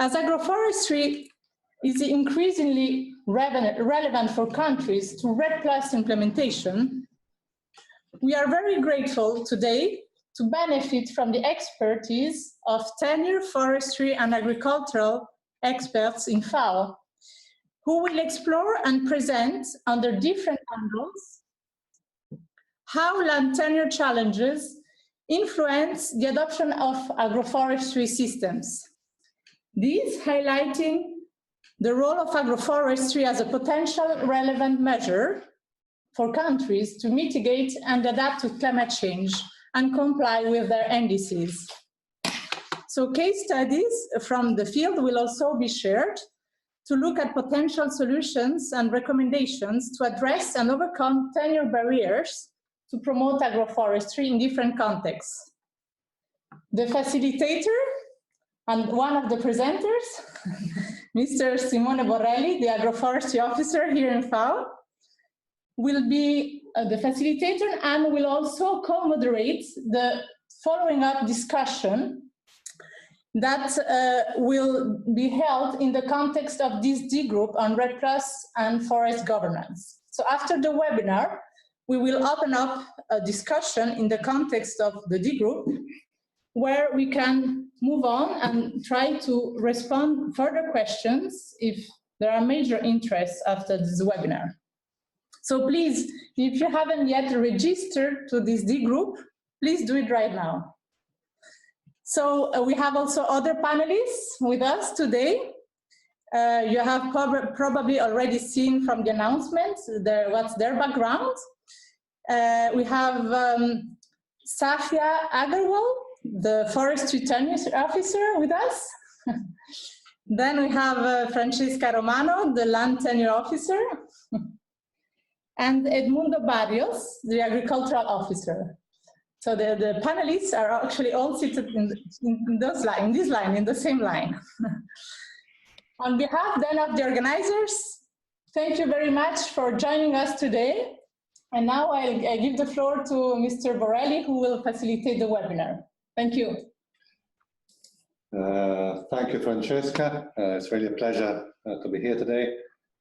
As agroforestry is increasingly relevant for countries to REDD+ implementation, we are very grateful today to benefit from the expertise of tenure, forestry, and agricultural experts in FAO, who will explore and present under different angles how land tenure challenges influence the adoption of agroforestry systems. These highlighting the role of agroforestry as a potential relevant measure for countries to mitigate and adapt to climate change and comply with their NDCs. So case studies from the field will also be shared to look at potential solutions and recommendations to address and overcome tenure barriers to promote agroforestry in different contexts. The facilitator and one of the presenters, Mr. Simone Borrelli, the Agroforestry Officer here in FAO, will be the facilitator and will also co-moderate the following up discussion that will be held in the context of this D group on REDD+ and forest governance. So after the webinar, we will open up a discussion in the context of the D group where we can move on and try to respond further questions if there are major interests after this webinar. So please, if you haven't yet registered to this D group, please do it right now. So we have also other panelists with us today. You have probably already seen from the announcements what's their background. We have Safia Agarwal, the Forestry Tenure Officer with us. Then we have Francesca Romano, the Land Tenure Officer. And Edmundo Barrios, the Agricultural Officer. So the panelists are actually all seated in the same line. On behalf then of the organizers, thank you very much for joining us today. And now I give the floor to Mr. Borrelli, who will facilitate the webinar. Thank you. Thank you, Francesca. It's really a pleasure to be here today.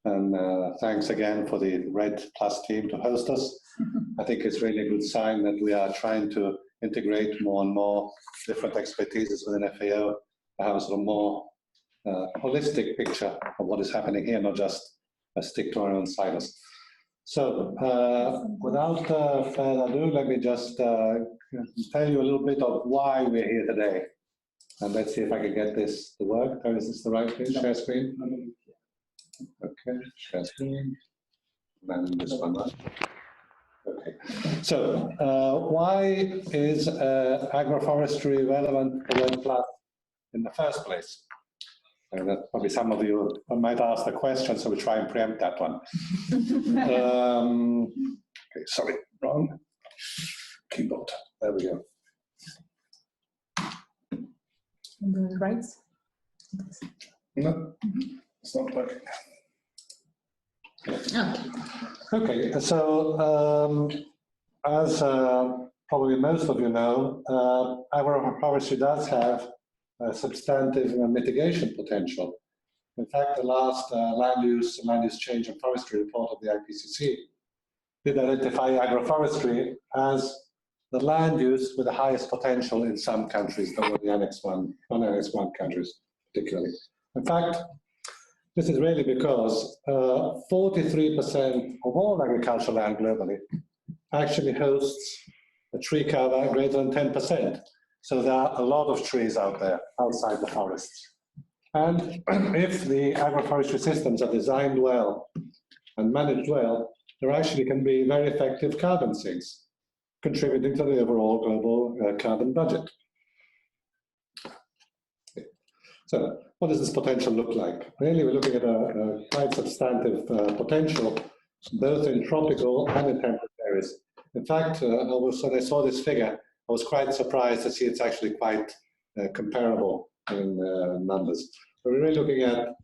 And thanks again for the REDD+ team to host us. I think it's really a good sign that we are trying to integrate more and more different expertises within FAO to have a sort of more holistic picture of what is happening here, not just stick to our own silos. So without further ado, let me just tell you a little bit of why we're here today. And let's see if I can get this to work. Is this the right thing? Share screen? Okay, share screen. And this one. Okay. So why is agroforestry relevant for REDD+ in the first place? And that probably some of you might ask the question, so we try and preempt that one. Okay, sorry, wrong keyboard. There we go. Right? No, it's not working. Okay, so as probably most of you know, agroforestry does have a substantive mitigation potential. In fact, the last land use change and forestry report of the IPCC did identify agroforestry as the land use with the highest potential in some countries, that were the Annex 1, non-Annex 1 countries particularly. In fact, this is really because 43% of all agricultural land globally actually hosts a tree cover greater than 10%. So there are a lot of trees out there outside the forests. And if the agroforestry systems are designed well and managed well, there actually can be very effective carbon sinks, contributing to the overall global carbon budget. So what does this potential look like? Really, we're looking at a quite substantive potential, both in tropical and in temperate areas. In fact, when I saw this figure, I was quite surprised to see it's actually quite comparable in numbers. So we're really looking at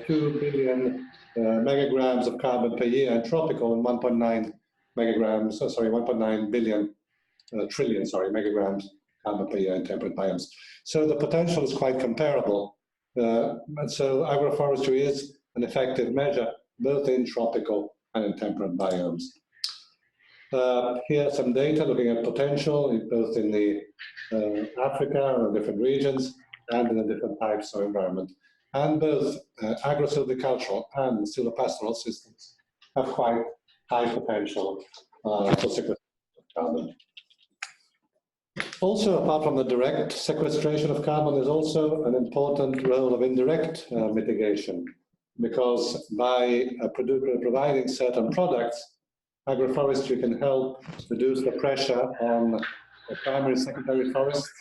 2 billion megagrams of carbon per year in tropical and 1.9 billion trillion megagrams carbon per year in temperate biomes. So the potential is quite comparable And so agroforestry is an effective measure, both in tropical and in temperate biomes. Here are some data looking at potential, both in the Africa or different regions and in the different types of environment. And both agro-silvicultural and silvopastoral systems have quite high potential for sequestration of carbon. Also, apart from the direct sequestration of carbon, there's also an important role of indirect mitigation, because by providing certain products, agroforestry can help reduce the pressure on the primary and secondary forests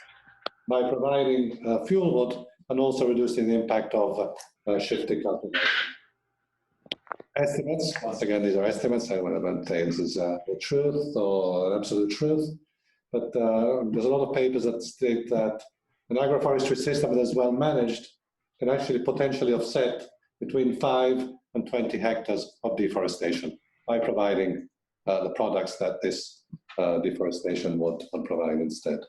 by providing fuel wood and also reducing the impact of shifting cultivation. Estimates, once again, these are estimates. I won't say this is the truth or an absolute truth, but there's a lot of papers that state that an agroforestry system that is well managed can actually potentially offset between 5 and 20 hectares of deforestation by providing the products that this deforestation would provide instead.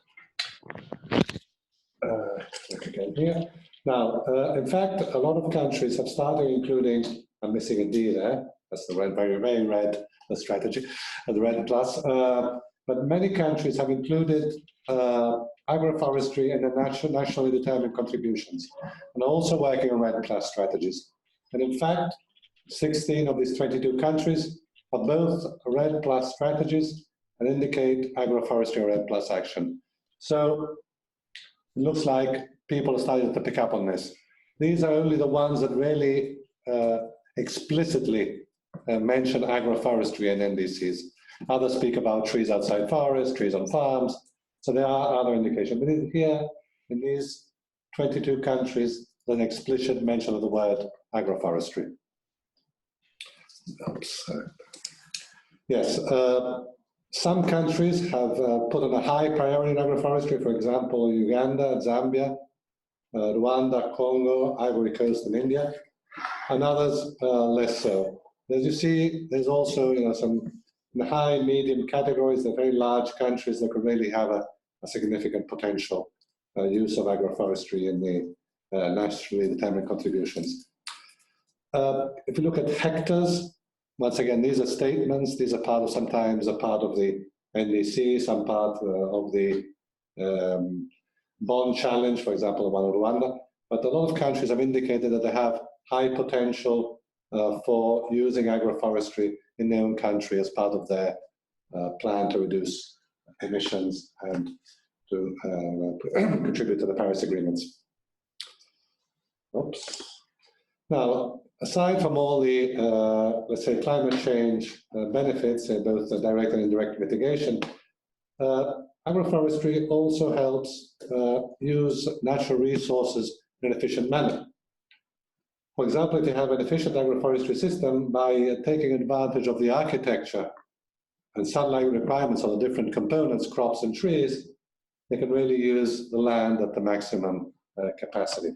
Again here. Now, in fact, a lot of countries have started including, I'm missing a D there, that's the red, very, very red strategy, the red plus, but many countries have included agroforestry in the nationally determined contributions, and also working on red plus strategies. And in fact, 16 of these 22 countries have both red plus strategies and indicate agroforestry or red plus action. So it looks like people are starting to pick up on this. These are only the ones that really explicitly mention agroforestry and NDCs. Others speak about trees outside forests, trees on farms. So there are other indications. But here, in these 22 countries, there's an explicit mention of the word agroforestry. Oops. Yes, some countries have put on a high priority in agroforestry, for example, Uganda, Zambia, Rwanda, Congo, Ivory Coast, and India, and others less so. As you see, there's also some in the high, medium categories, the very large countries that could really have a significant potential use of agroforestry in the nationally determined contributions. If you look at hectares, once again, these are statements. These are part of, sometimes a part of the NDC, some part of the bond challenge, for example, the one in Rwanda. But a lot of countries have indicated that they have high potential for using agroforestry in their own country as part of their plan to reduce emissions and to contribute to the Paris agreements. Oops. Now, aside from all the, let's say, climate change benefits, both the direct and indirect mitigation, agroforestry also helps use natural resources in an efficient manner. For example, if you have an efficient agroforestry system, by taking advantage of the architecture and sunlight requirements of the different components, crops and trees, they can really use the land at the maximum capacity.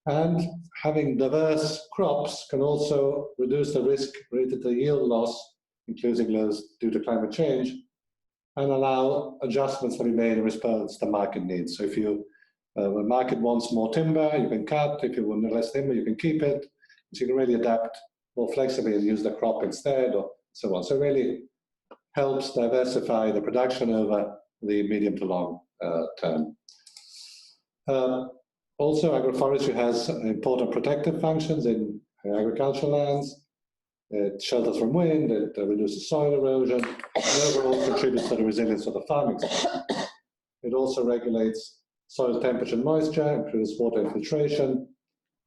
And having diverse crops can also reduce the risk related to yield loss, including those due to climate change, and allow adjustments to be made in response to market needs. So if you, the market wants more timber, you can cut. If you want less timber, you can keep it. So you can really adapt more flexibly and use the crop instead, or so on. So it really helps diversify the production over the medium to long term. Also, agroforestry has important protective functions in agricultural lands. It shelters from wind, it reduces soil erosion, and overall contributes to the resilience of the farming sector. It also regulates soil temperature and moisture, improves water infiltration,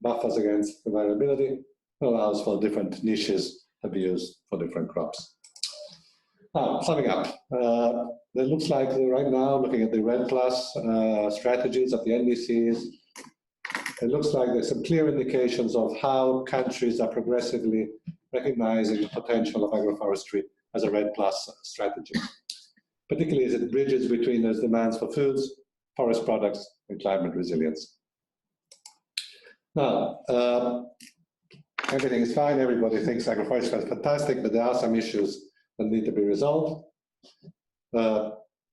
buffers against variability, and allows for different niches to be used for different crops. Now, summing up, it looks like right now, looking at the REDD+ strategies of the NDCs, it looks like there's some clear indications of how countries are progressively recognizing the potential of agroforestry as a REDD+ strategy, particularly as it bridges between those demands for foods, forest products, and climate resilience. Now, everything is fine. Everybody thinks agroforestry is fantastic, but there are some issues that need to be resolved.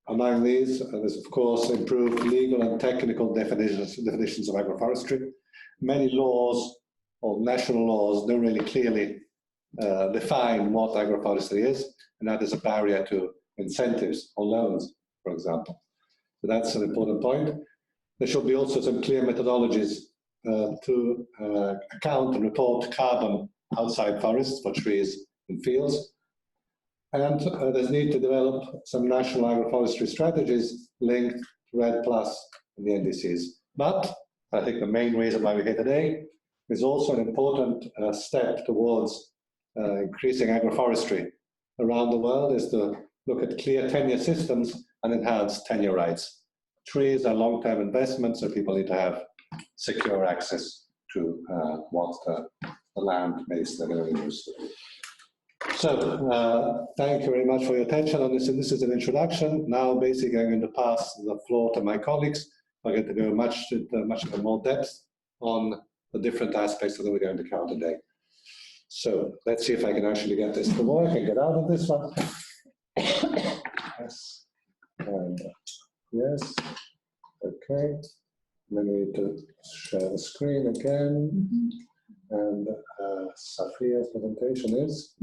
Among these, there's of course improved legal and technical definitions of agroforestry. Many laws or national laws don't really clearly define what agroforestry is, and that is a barrier to incentives or loans, for example. So that's an important point. There should be also some clear methodologies to account and report carbon outside forests for trees and fields. And there's need to develop some national agroforestry strategies linked to REDD+ and the NDCs. But I think the main reason why we're here today is also an important step towards increasing agroforestry around the world is to look at clear tenure systems and enhance tenure rights. Trees are long-term investments, so people need to have secure access to what the land base they're going to use. So, thank you very much for your attention on this. And this is an introduction. Now, basically, I'm going to pass the floor to my colleagues. I'm going to go much more depth on the different aspects that we're going to cover today. So, let's see if I can actually get this to work and get out of this one. Yes. And yes. Okay. Then we need to share the screen again. And Safia's presentation is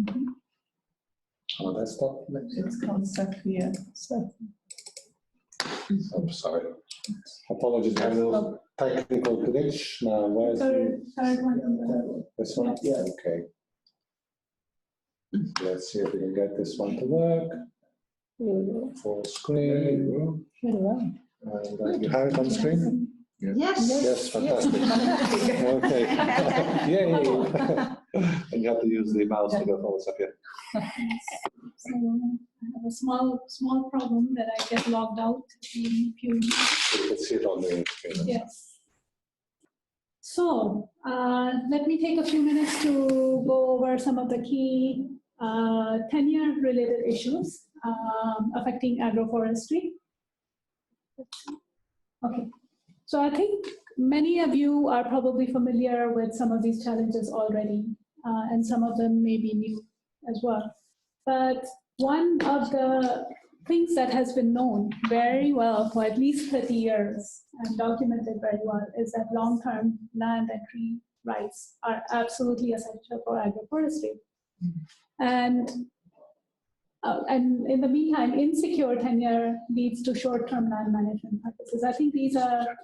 on a desktop. It's called Safia. Oh, sorry. Apologies, I have a little technical glitch. Now, where's third one? this one? Yeah. Okay. Let's see if we can get this one to work. Full screen. Very well. And you have it on screen? Yes. Yes, fantastic. Okay. Yay. And you have to use the mouse to go forward up here. So I have a small problem that I get logged out in a few minutes. You can see it on the screen. Yes. So let me take a few minutes to go over some of the key tenure-related issues affecting agroforestry. Okay. So I think many of you are probably familiar with some of these challenges already, and some of them may be new as well. But one of the things that has been known very well for at least 30 years and documented very well is that long-term land and tree rights are absolutely essential for agroforestry. And in the meantime, insecure tenure leads to short-term land management practices. I think these are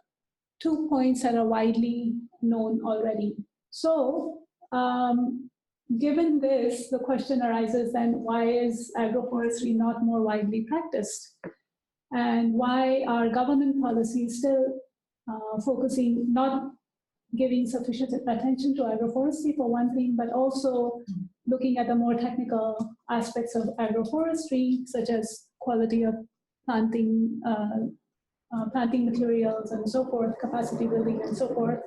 2 points that are widely known already. So, given this, the question arises then, why is agroforestry not more widely practiced? And why are government policies still focusing, not giving sufficient attention to agroforestry for one thing, but also looking at the more technical aspects of agroforestry, such as quality of planting, planting materials and so forth, capacity building and so forth,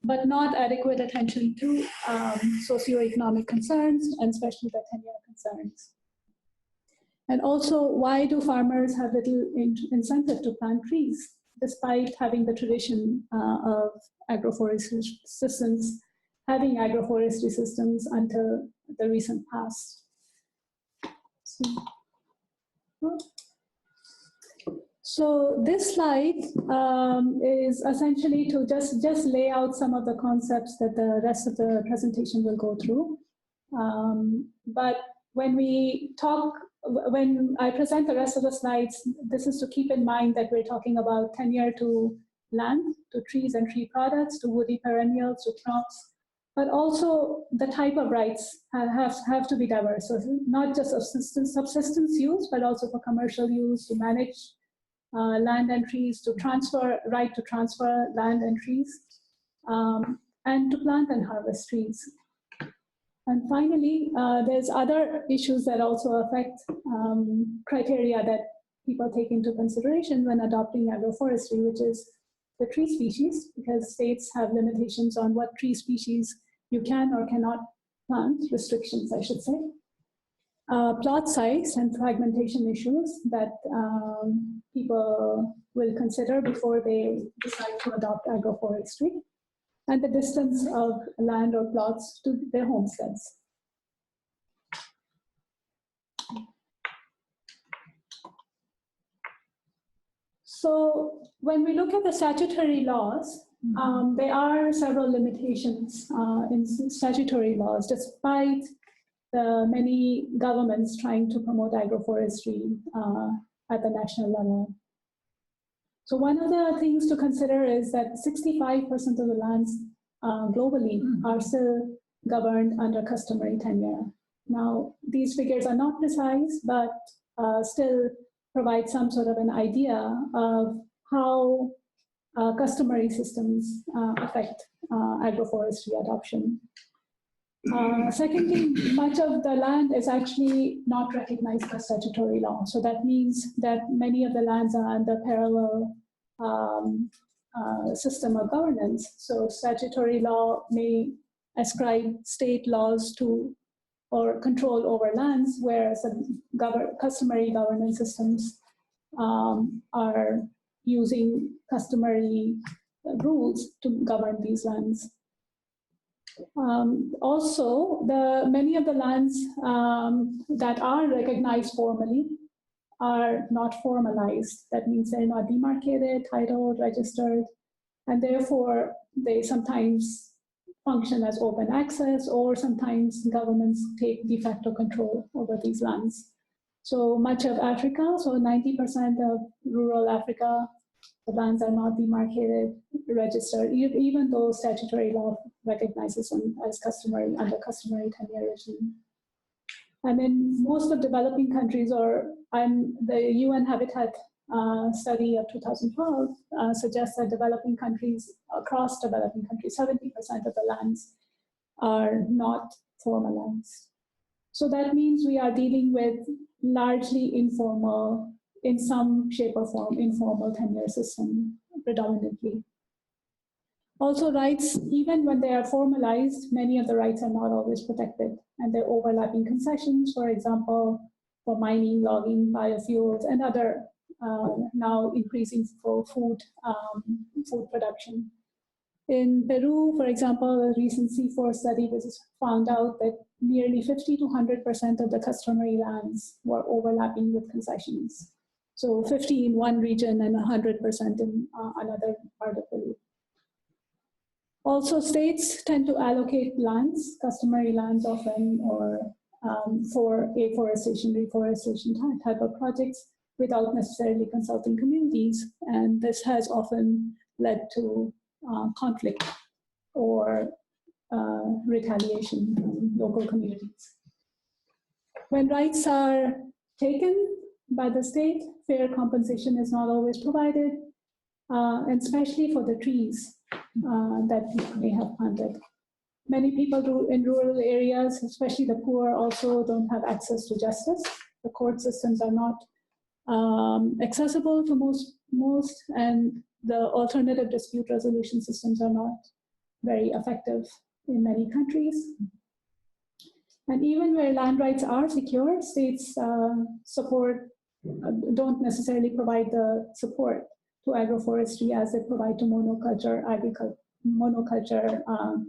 but not adequate attention to socioeconomic concerns and especially the tenure concerns. And also, why do farmers have little incentive to plant trees, despite having the tradition of agroforestry systems, having agroforestry systems until the recent past? So this slide is essentially to just lay out some of the concepts that the rest of the presentation will go through. But when I present the rest of the slides, this is to keep in mind that we're talking about tenure to land, to trees and tree products, to woody perennials, to crops, but also the type of rights have to be diverse. So not just subsistence use, but also for commercial use, to manage land and trees, to transfer land and trees, and to plant and harvest trees. And finally, there's other issues that also affect criteria that people take into consideration when adopting agroforestry, which is the tree species, because states have limitations on what tree species you can or cannot plant, restrictions, I should say. Plot size and fragmentation issues that people will consider before they decide to adopt agroforestry, and the distance of land or plots to their homesteads. So when we look at the statutory laws, there are several limitations in statutory laws, despite the many governments trying to promote agroforestry at the national level. So one of the things to consider is that 65% of the lands globally are still governed under customary tenure. Now, these figures are not precise, but still provide some sort of an idea of how customary systems affect agroforestry adoption. Secondly, much of the land is actually not recognized by statutory law. So that means that many of the lands are under parallel system of governance. So statutory law may ascribe state laws to or control over lands, whereas the customary governance systems are using customary rules to govern these lands. Also, many of the lands that are recognized formally are not formalized. That means they're not demarcated, titled, registered, and therefore they sometimes function as open access, or sometimes governments take de facto control over these lands. So much of Africa, so 90% of rural Africa, the lands are not demarcated, registered, even though statutory law recognizes them as customary, under customary tenure regime. And in most of developing countries, the UN Habitat study of 2012 suggests that developing countries, across developing countries, 70% of the lands are not formalized. So that means we are dealing with largely informal, in some shape or form, informal tenure system predominantly. Also, rights, even when they are formalized, many of the rights are not always protected, and they're overlapping concessions, for example, for mining, logging, biofuels, and other now increasing for food production. In Peru, for example, a recent C4 study found out that nearly 50 to 100% of the customary lands were overlapping with concessions. So 50 in one region and 100% in another part of Peru. Also, states tend to allocate lands, customary lands often, or for afforestation, reforestation type of projects without necessarily consulting communities. And this has often led to conflict or retaliation from local communities. When rights are taken by the state, fair compensation is not always provided, and especially for the trees that people may have planted. Many people in rural areas, especially the poor, also don't have access to justice. The court systems are not accessible to most, and the alternative dispute resolution systems are not very effective in many countries. And even where land rights are secure, states don't necessarily provide the support to agroforestry as they provide to monoculture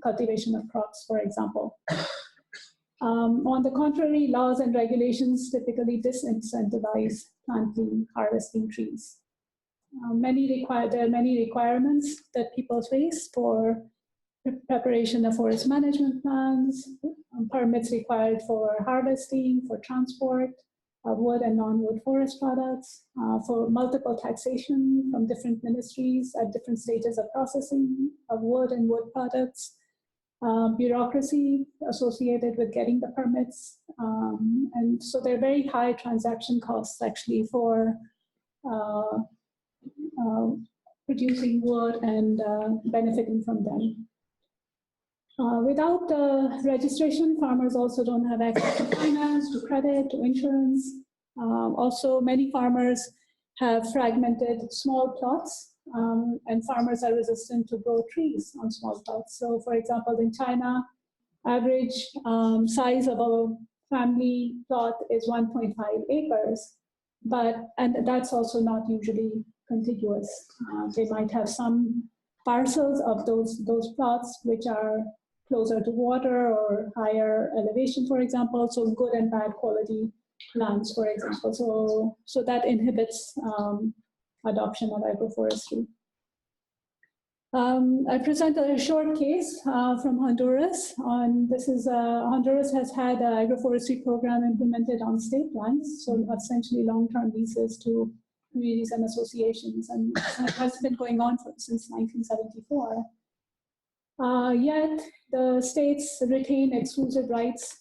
cultivation of crops, for example. On the contrary, laws and regulations typically disincentivize planting, harvesting trees. There are many requirements that people face for preparation of forest management plans, permits required for harvesting, for transport of wood and non-wood forest products, for multiple taxation from different ministries at different stages of processing of wood and wood products, bureaucracy associated with getting the permits. And so there are very high transaction costs actually for producing wood and benefiting from them. Without the registration, farmers also don't have access to finance, to credit, to insurance. Also, many farmers have fragmented small plots, and farmers are resistant to grow trees on small plots. So, for example, in China, average size of a family plot is 1.5 acres, and that's also not usually contiguous. They might have some parcels of those plots which are closer to water or higher elevation, for example, so good and bad quality lands, for example. So that inhibits adoption of agroforestry. I present a short case from Honduras. Honduras has had an agroforestry program implemented on state lands, so essentially long-term leases to communities and associations, and it has been going on since 1974. Yet the states retain exclusion rights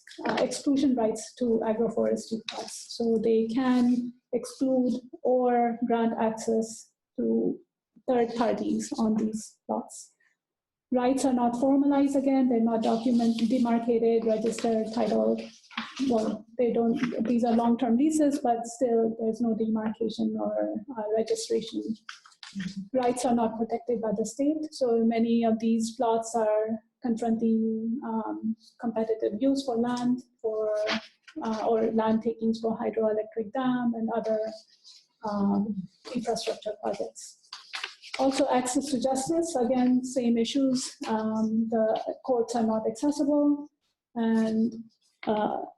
to agroforestry plots, so they can exclude or grant access to third parties on these plots. Rights are not formalized again, they're not documented, demarcated, registered, titled. Well, they don't, these are long-term leases, but still there's no demarcation or registration. Rights are not protected by the state, so many of these plots are confronting competitive use for land, or land takings for hydroelectric dam and other infrastructure projects. Also, access to justice, again, same issues. The courts are not accessible, and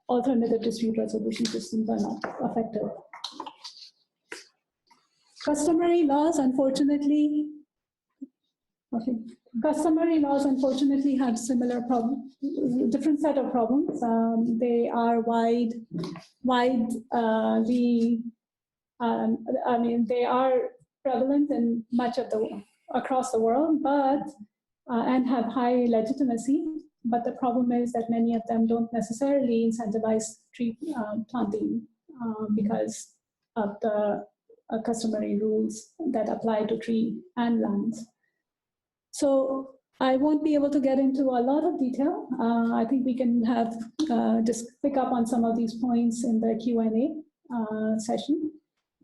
alternative dispute resolution systems are not effective. Customary laws, unfortunately, have similar problems, different set of problems. They are they are prevalent in much of across the world, but and have high legitimacy. But the problem is that many of them don't necessarily incentivize tree planting because of the customary rules that apply to tree and lands. So I won't be able to get into a lot of detail. I think we can have just pick up on some of these points in the Q&A session.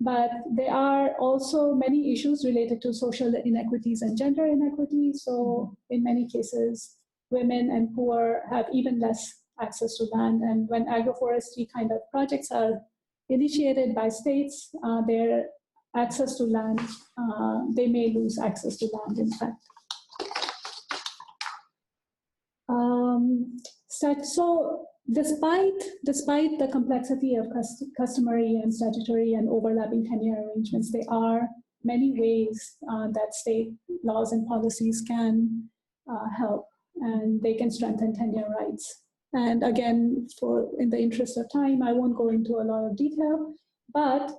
But there are also many issues related to social inequities and gender inequities. So in many cases, women and poor have even less access to land. And when agroforestry kind of projects are initiated by states, their access to land, they may lose access to land, in fact. So despite the complexity of customary and statutory and overlapping tenure arrangements, there are many ways that state laws and policies can help, and they can strengthen tenure rights. And again, in the interest of time, I won't go into a lot of detail, but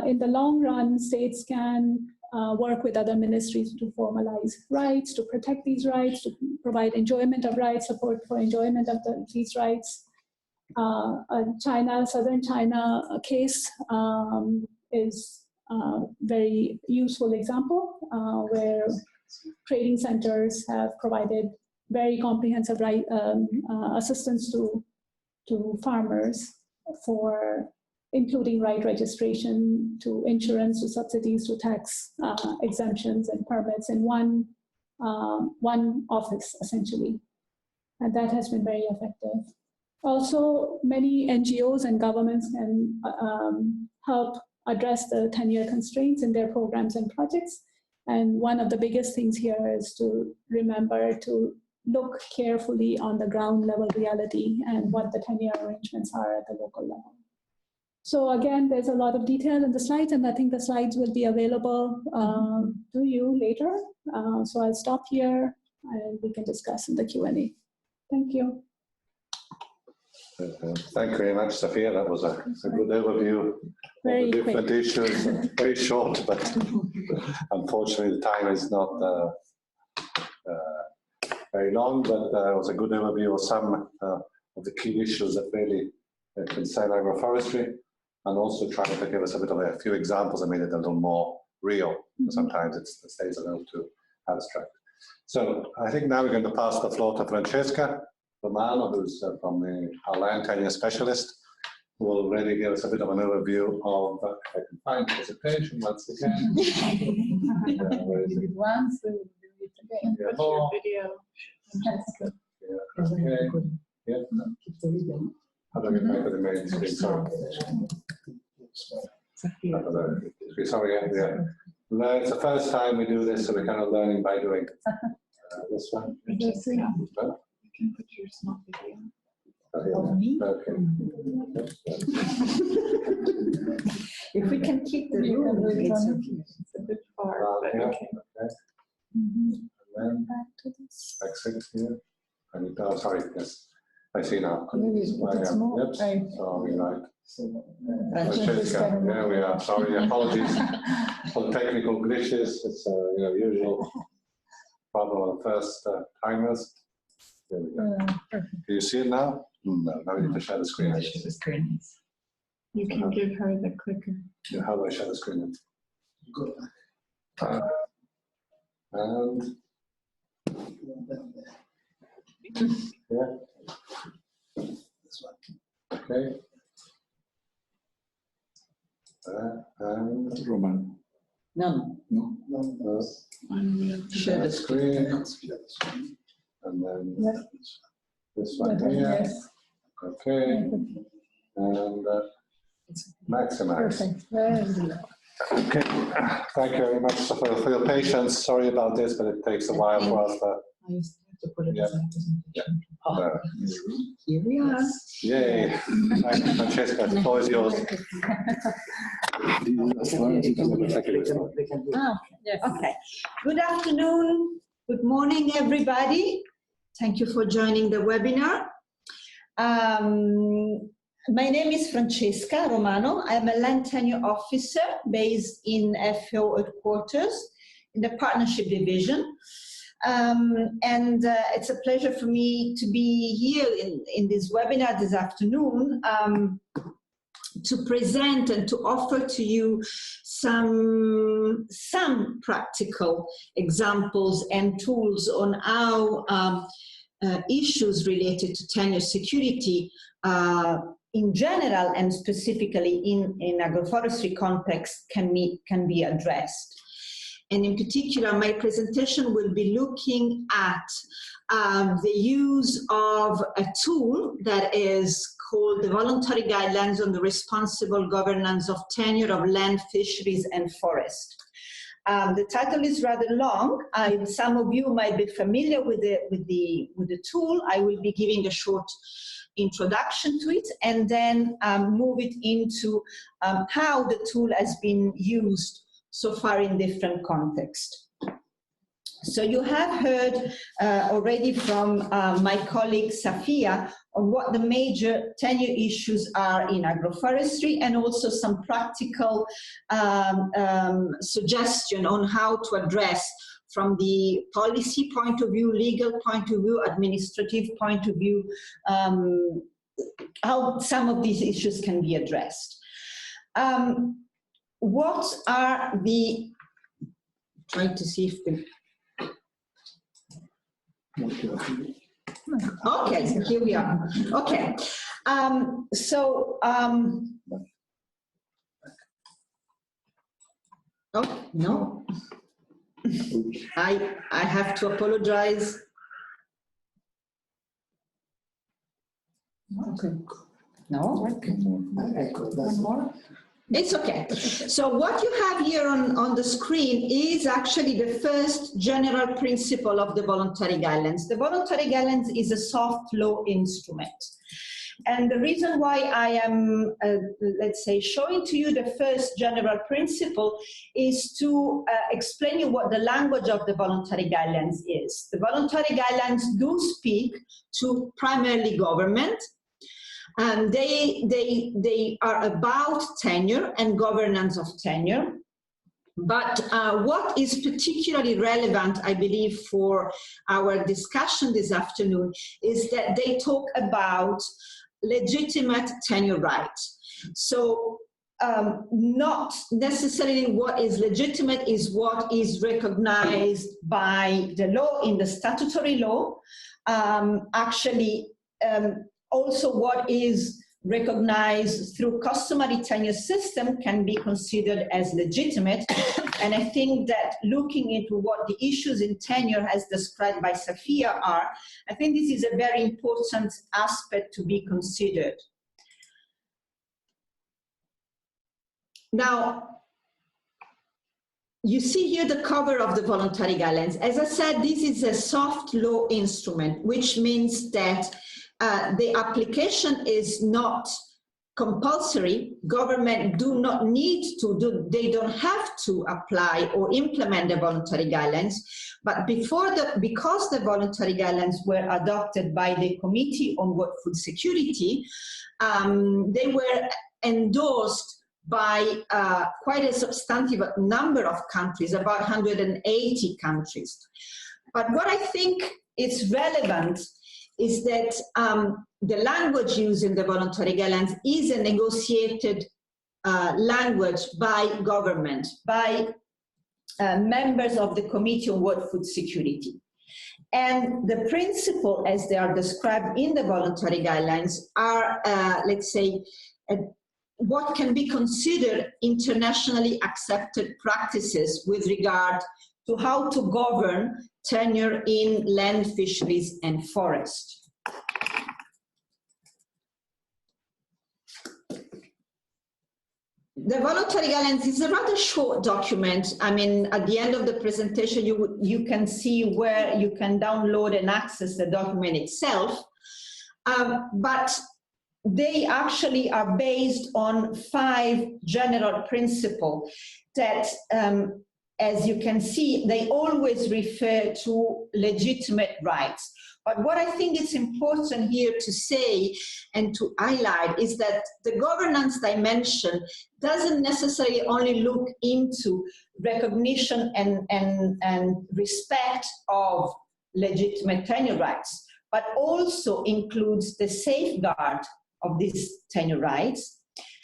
in the long run, states can work with other ministries to formalize rights, to protect these rights, to provide enjoyment of rights, support for enjoyment of these rights. Southern China case is a very useful example where trading centers have provided very comprehensive assistance to farmers for including right registration, to insurance, to subsidies, to tax exemptions and permits in one office, essentially. And that has been very effective. Also, many NGOs and governments can help address the tenure constraints in their programs and projects. And one of the biggest things here is to remember to look carefully on the ground level reality and what the tenure arrangements are at the local level. So again, there's a lot of detail in the slides, and I think the slides will be available to you later. So I'll stop here and we can discuss in the Q&A. Thank you. Thank you very much, Sophia. That was a good overview of the different issues. Very short, but unfortunately the time is not very long, but it was a good overview of some of the key issues that really concern agroforestry, and also trying to give us a bit of a few examples that made it a little more real. Sometimes it stays a little too abstract. So I think now we're going to pass the floor to Francesca Romano, who's from our land tenure specialist, who will really give us a bit of an overview of, if I can find the presentation once again. Where is it? Once, we will do it again. Yeah. Your video. Yeah. Okay. Yeah. How do I get back to the main screen? Sorry. Sorry, yeah. No, it's the first time we do this, so we're kind of learning by doing. This one. You can put your small video. Of me? Okay. If we can keep the room, it's okay. It's a bit far, but Yeah, okay. okay. Mhm. And then Back to this. exit here. And sorry, yes, I see now. Maybe it's more. Yep. Right. Sorry, right. Francesca. Yeah, we are. Sorry, apologies for the technical glitches. It's usual problem on first timers. There we go. Do you see it now? No, now we need to share the screen. I guess. The screen. You can give her the clicker. Yeah, how do I share the screen? Good. And yeah, This one. okay. And Roman. No, No. share the screen. and then Yeah. this one here. Yes. Okay, and maximize. Perfect. Very good. Okay, thank you very much for your patience. Sorry about this, but it takes a while for us. But I used to put it Yeah. as a presentation. Oh, uh, here we are. yay! Thank you, Francesca. The floor is yours. Ah, yes. Okay. Good afternoon, good morning, everybody. Thank you for joining the webinar. My name is Francesca Romano. I'm a land tenure officer based in FAO headquarters in the partnership division. It's a pleasure for me to be here in this webinar this afternoon to present and to offer to you some practical examples and tools on how issues related to tenure security in general and specifically in agroforestry context can be addressed. And in particular, my presentation will be looking at the use of a tool that is called the Voluntary Guidelines on the Responsible Governance of Tenure of Land, Fisheries and Forest. The title is rather long. Some of you might be familiar with the tool. I will be giving a short introduction to it and then move it into how the tool has been used so far in different contexts. So you have heard already from my colleague Safia on what the major tenure issues are in agroforestry and also some practical suggestion on how to address from the policy point of view, legal point of view, administrative point of view, how some of these issues can be addressed. What are the, trying to see if the, okay, here we are. Okay, oh, no, I have to apologize. Okay. No? One more? It's okay. So what you have here on the screen is actually the first general principle of the voluntary guidelines. The voluntary guidelines is a soft law instrument. And the reason why I am, let's say, showing to you the first general principle is to explain you what the language of the voluntary guidelines is. The voluntary guidelines do speak to primarily government, and they are about tenure and governance of tenure. But what is particularly relevant, I believe, for our discussion this afternoon is that they talk about legitimate tenure rights. So not necessarily what is legitimate is what is recognized by the law in the statutory law. Also what is recognized through customary tenure system can be considered as legitimate. And I think that looking into what the issues in tenure as described by Safia are, I think this is a very important aspect to be considered. Now, you see here the cover of the voluntary guidelines. As I said, this is a soft law instrument, which means that the application is not compulsory. Government do not need to do, they don't have to apply or implement the voluntary guidelines. But because the voluntary guidelines were adopted by the Committee on World Food Security, they were endorsed by quite a substantive number of countries, about 180 countries. But what I think is relevant is that the language used in the voluntary guidelines is a negotiated language by government, by members of the Committee on World Food Security. And the principle, as they are described in the voluntary guidelines, are, let's say, what can be considered internationally accepted practices with regard to how to govern tenure in land, fisheries, and forest. The voluntary guidelines is a rather short document. I mean, at the end of the presentation, you can see where you can download and access the document itself. But they actually are based on 5 general principles that, as you can see, they always refer to legitimate rights. But what I think is important here to say and to highlight is that the governance dimension doesn't necessarily only look into recognition and respect of legitimate tenure rights, but also includes the safeguard of these tenure rights,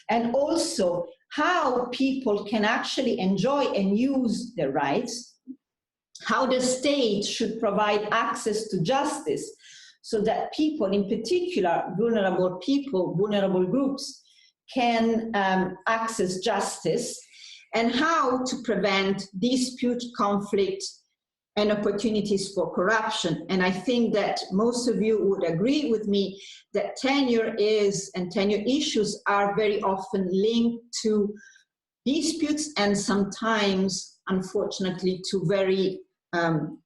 and also how people can actually enjoy and use their rights, how the state should provide access to justice so that people, in particular vulnerable people, vulnerable groups, can access justice, and how to prevent dispute, conflict, and opportunities for corruption. And I think that most of you would agree with me that tenure is, and tenure issues are very often linked to disputes and sometimes, unfortunately, to very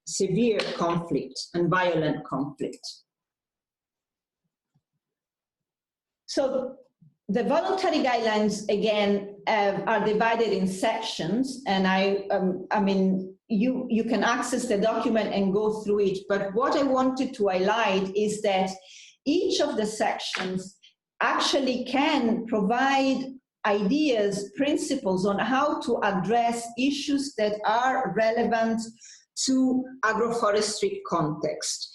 severe conflict and violent conflict. So the voluntary guidelines, again, are divided in sections, and I mean, you can access the document and go through it, but what I wanted to highlight is that each of the sections actually can provide ideas, principles on how to address issues that are relevant to agroforestry context.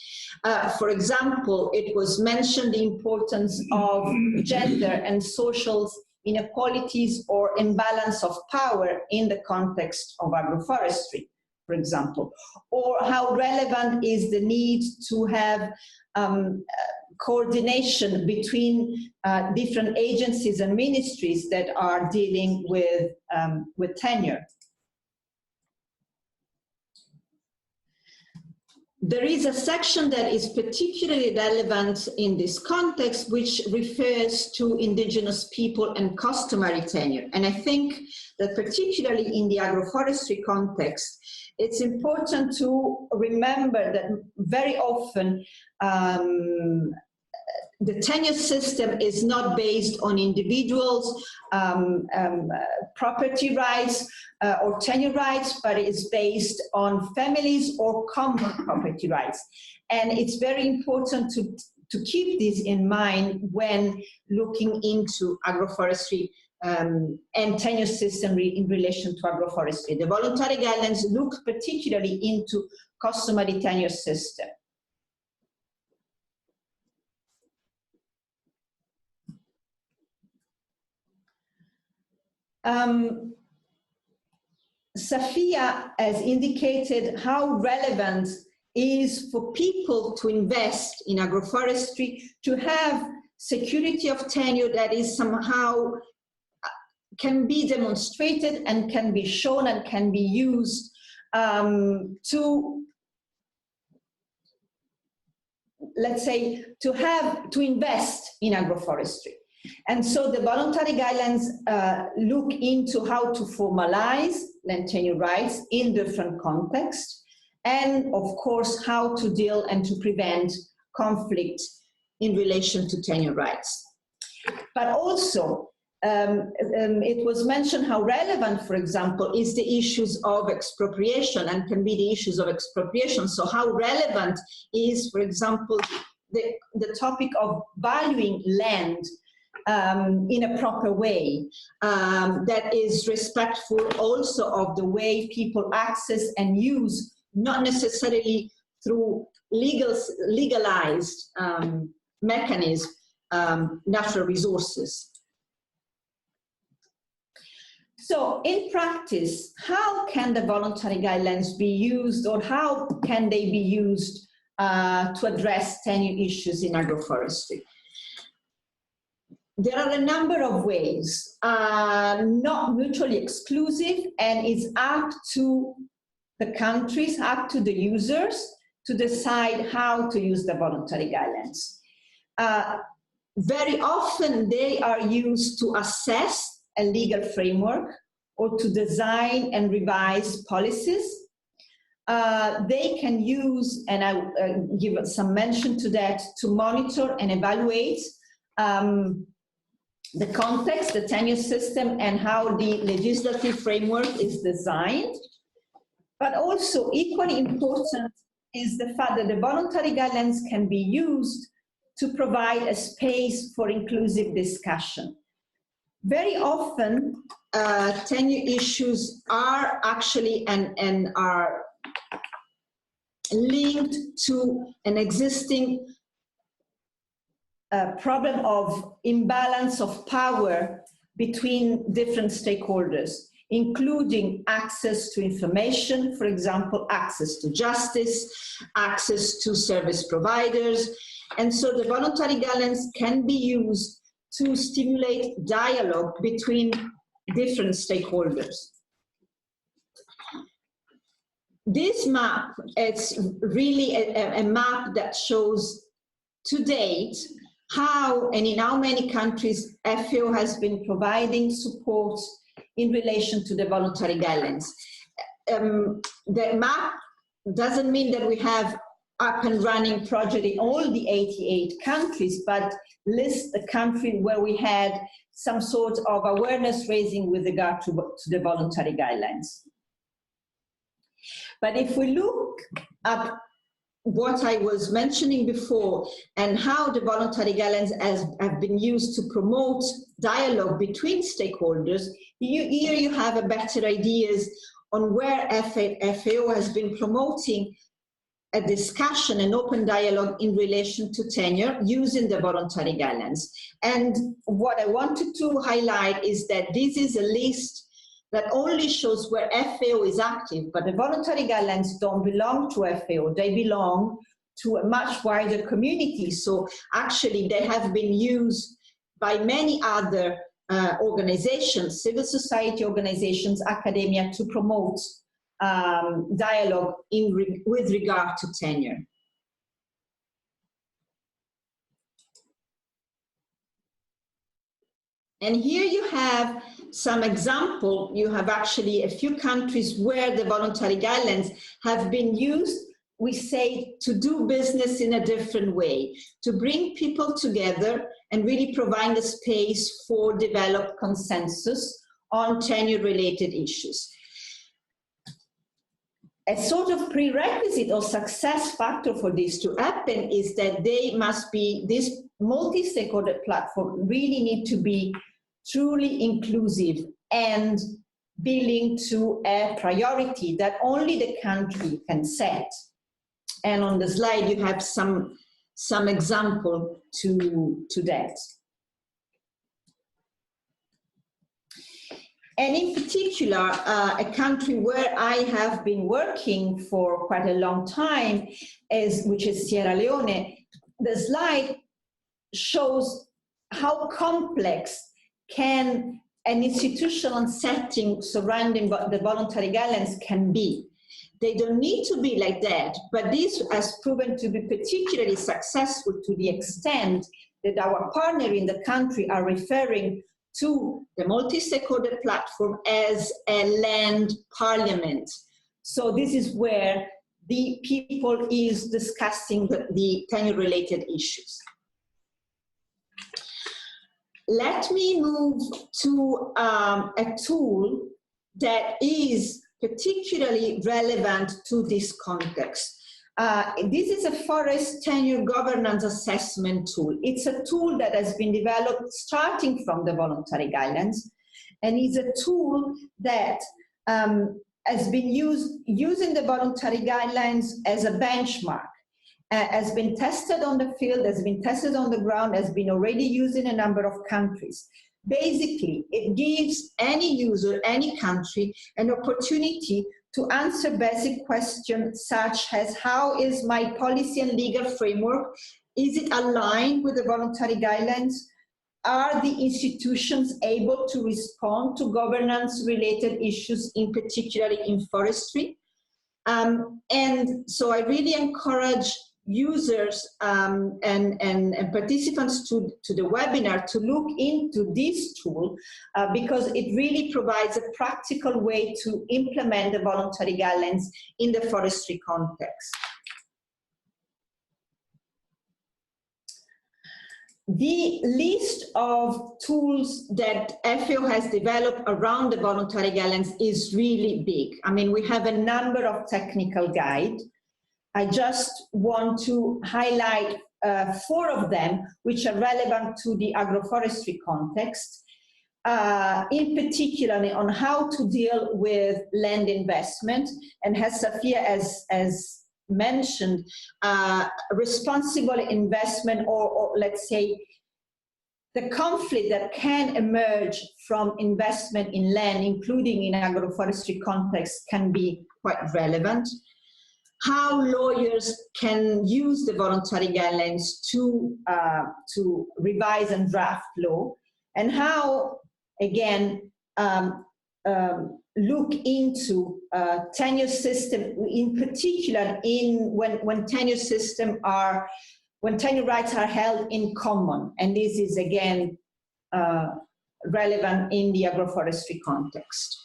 For example, it was mentioned the importance of gender and social inequalities or imbalance of power in the context of agroforestry, for example, or how relevant is the need to have coordination between different agencies and ministries that are dealing with tenure. There is a section that is particularly relevant in this context, which refers to indigenous people and customary tenure. And I think that particularly in the agroforestry context, it's important to remember that very often the tenure system is not based on individuals' property rights or tenure rights, but it's based on families or common property rights. And it's very important to keep this in mind when looking into agroforestry and tenure system in relation to agroforestry. The voluntary guidelines look particularly into customary tenure system. Safia has indicated how relevant is for people to invest in agroforestry, to have security of tenure that is somehow can be demonstrated and can be shown and can be used to, let's say, to invest in agroforestry. And so the voluntary guidelines look into how to formalize land tenure rights in different contexts, and of course how to deal and to prevent conflict in relation to tenure rights. But also, it was mentioned how relevant, for example, is the issues of expropriation and can be the issues of expropriation. So how relevant is, for example, the topic of valuing land in a proper way that is respectful also of the way people access and use, not necessarily through legalized mechanisms, natural resources. So in practice, how can the voluntary guidelines be used, or how can they be used to address tenure issues in agroforestry? There are a number of ways, not mutually exclusive, and it's up to the countries, up to the users to decide how to use the voluntary guidelines. Very often they are used to assess a legal framework or to design and revise policies. They can use, and I give some mention to that, to monitor and evaluate the context, the tenure system, and how the legislative framework is designed. But also equally important is the fact that the voluntary guidelines can be used to provide a space for inclusive discussion. Very often, tenure issues are actually and are linked to an existing problem of imbalance of power between different stakeholders, including access to information, for example, access to justice, access to service providers. And so the voluntary guidelines can be used to stimulate dialogue between different stakeholders. This map, it's really a map that shows to date how and in how many countries FAO has been providing support in relation to the voluntary guidelines. The map doesn't mean that we have up and running project in all the 88 countries, but lists the country where we had some sort of awareness raising with regard to the voluntary guidelines. But if we look at what I was mentioning before and how the voluntary guidelines have been used to promote dialogue between stakeholders, here you have a better ideas on where FAO has been promoting a discussion, an open dialogue in relation to tenure using the voluntary guidelines. And what I wanted to highlight is that this is a list that only shows where FAO is active, but the voluntary guidelines don't belong to FAO, they belong to a much wider community. So actually they have been used by many other organizations, civil society organizations, academia, to promote dialogue with regard to tenure. And here you have some example. You have actually a few countries where the voluntary guidelines have been used, we say, to do business in a different way, to bring people together and really provide a space for developed consensus on tenure-related issues. A sort of prerequisite or success factor for this to happen is that they must be, this multi-stakeholder platform really need to be truly inclusive and be linked to a priority that only the country can set. And on the slide you have some example to that. And in particular, a country where I have been working for quite a long time, which is Sierra Leone. The slide shows how complex can an institutional setting surrounding the voluntary guidelines can be. They don't need to be like that, but this has proven to be particularly successful to the extent that our partners in the country are referring to the multi-stakeholder platform as a land parliament. So this is where the people is discussing the tenure-related issues. let me move to a tool that is particularly relevant to this context. This is a forest tenure governance assessment tool. It's a tool that has been developed starting from the voluntary guidelines, and is a tool that has been using the voluntary guidelines as a benchmark, has been tested on the field, has been tested on the ground, has been already used in a number of countries. Basically, it gives any user, any country, an opportunity to answer basic questions such as, how is my policy and legal framework? Is it aligned with the voluntary guidelines? Are the institutions able to respond to governance-related issues, in particular in forestry? And so I really encourage users and participants to the webinar to look into this tool because it really provides a practical way to implement the voluntary guidelines in the forestry context. The list of tools that FAO has developed around the voluntary guidelines is really big. I mean, we have a number of technical guides. I just want to highlight 4 of them, which are relevant to the agroforestry context, in particular on how to deal with land investment, and as Safia has mentioned, responsible investment, or let's say the conflict that can emerge from investment in land, including in agroforestry context, can be quite relevant. How lawyers can use the voluntary guidelines to revise and draft law, and how, again, look into tenure system, in particular when tenure rights are held in common, and this is again relevant in the agroforestry context.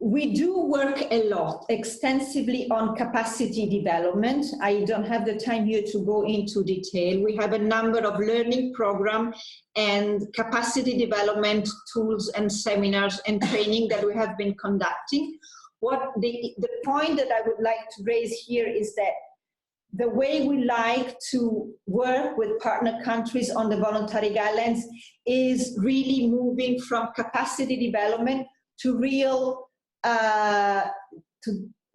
We do work a lot, extensively, on capacity development. I don't have the time here to go into detail. We have a number of learning programs and capacity development tools and seminars and training that we have been conducting. The point that I would like to raise here is that the way we like to work with partner countries on the voluntary guidelines is really moving from capacity development to real,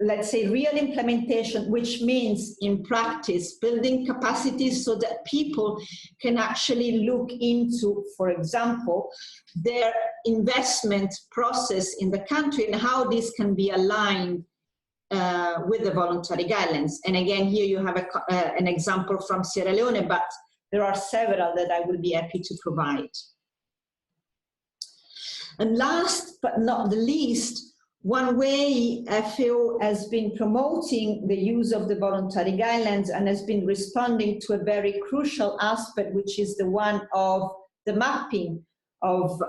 let's say, real implementation, which means in practice building capacities so that people can actually look into, for example, their investment process in the country and how this can be aligned with the voluntary guidelines. And again, here you have an example from Sierra Leone, but there are several that I will be happy to provide. And last but not the least, one way FAO has been promoting the use of the voluntary guidelines and has been responding to a very crucial aspect, which is the one of the mapping of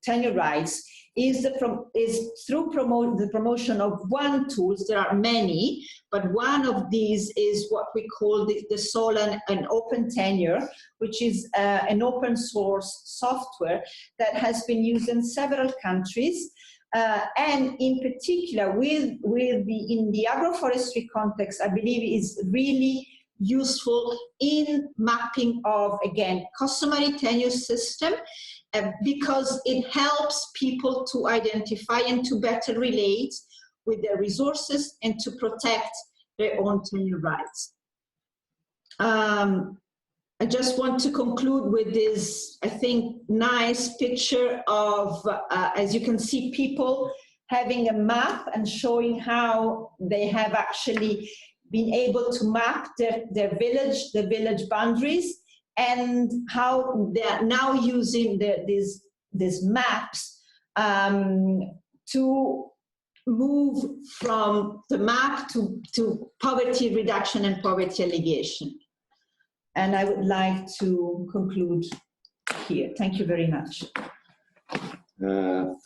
tenure rights, is through the promotion of one tool. There are many, but one of these is what we call the sole and open tenure, which is an open source software that has been used in several countries. And in particular, in the agroforestry context, I believe is really useful in mapping of, again, customary tenure system, because it helps people to identify and to better relate with their resources and to protect their own tenure rights. I just want to conclude with this, I think, nice picture of, as you can see, people having a map and showing how they have actually been able to map their village, the village boundaries, and how they are now using these maps to move from the map to poverty reduction and poverty alleviation. And I would like to conclude here. Thank you very much.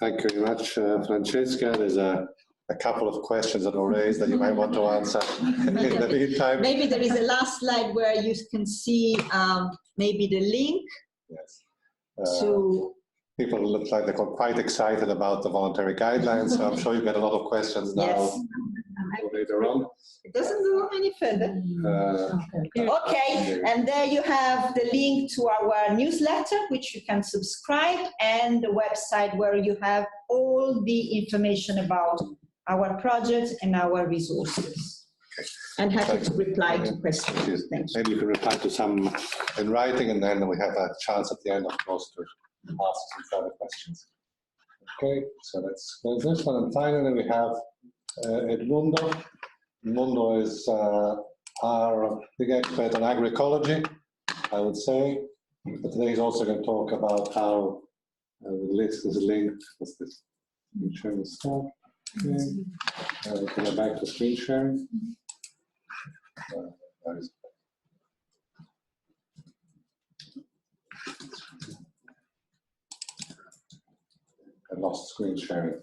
Thank you very much, Francesca. There's a a couple of questions that were raised that you might want to answer in the meantime. Maybe there is a last slide where you can see maybe the link Yes. to. People look like they're quite excited about the voluntary guidelines, so I'm sure you get a lot of questions now Yes. later on. It doesn't go any further. Uh, Okay, and there you have the link to our newsletter, which you can subscribe, and the website where you have all the information about our project and our resources. And happy to reply to questions. Thank you. Maybe you can reply to some in writing, and then we have a chance at the end, of course, to ask some further questions. Okay, so let's close this one. And finally, we have Edmundo. Edmundo is our big expert on agroecology, I would say. But today he's also going to talk about how the list is linked. What's this? Screen sharing stuff. Okay. Can I back to screen sharing? Where is it? I lost screen sharing.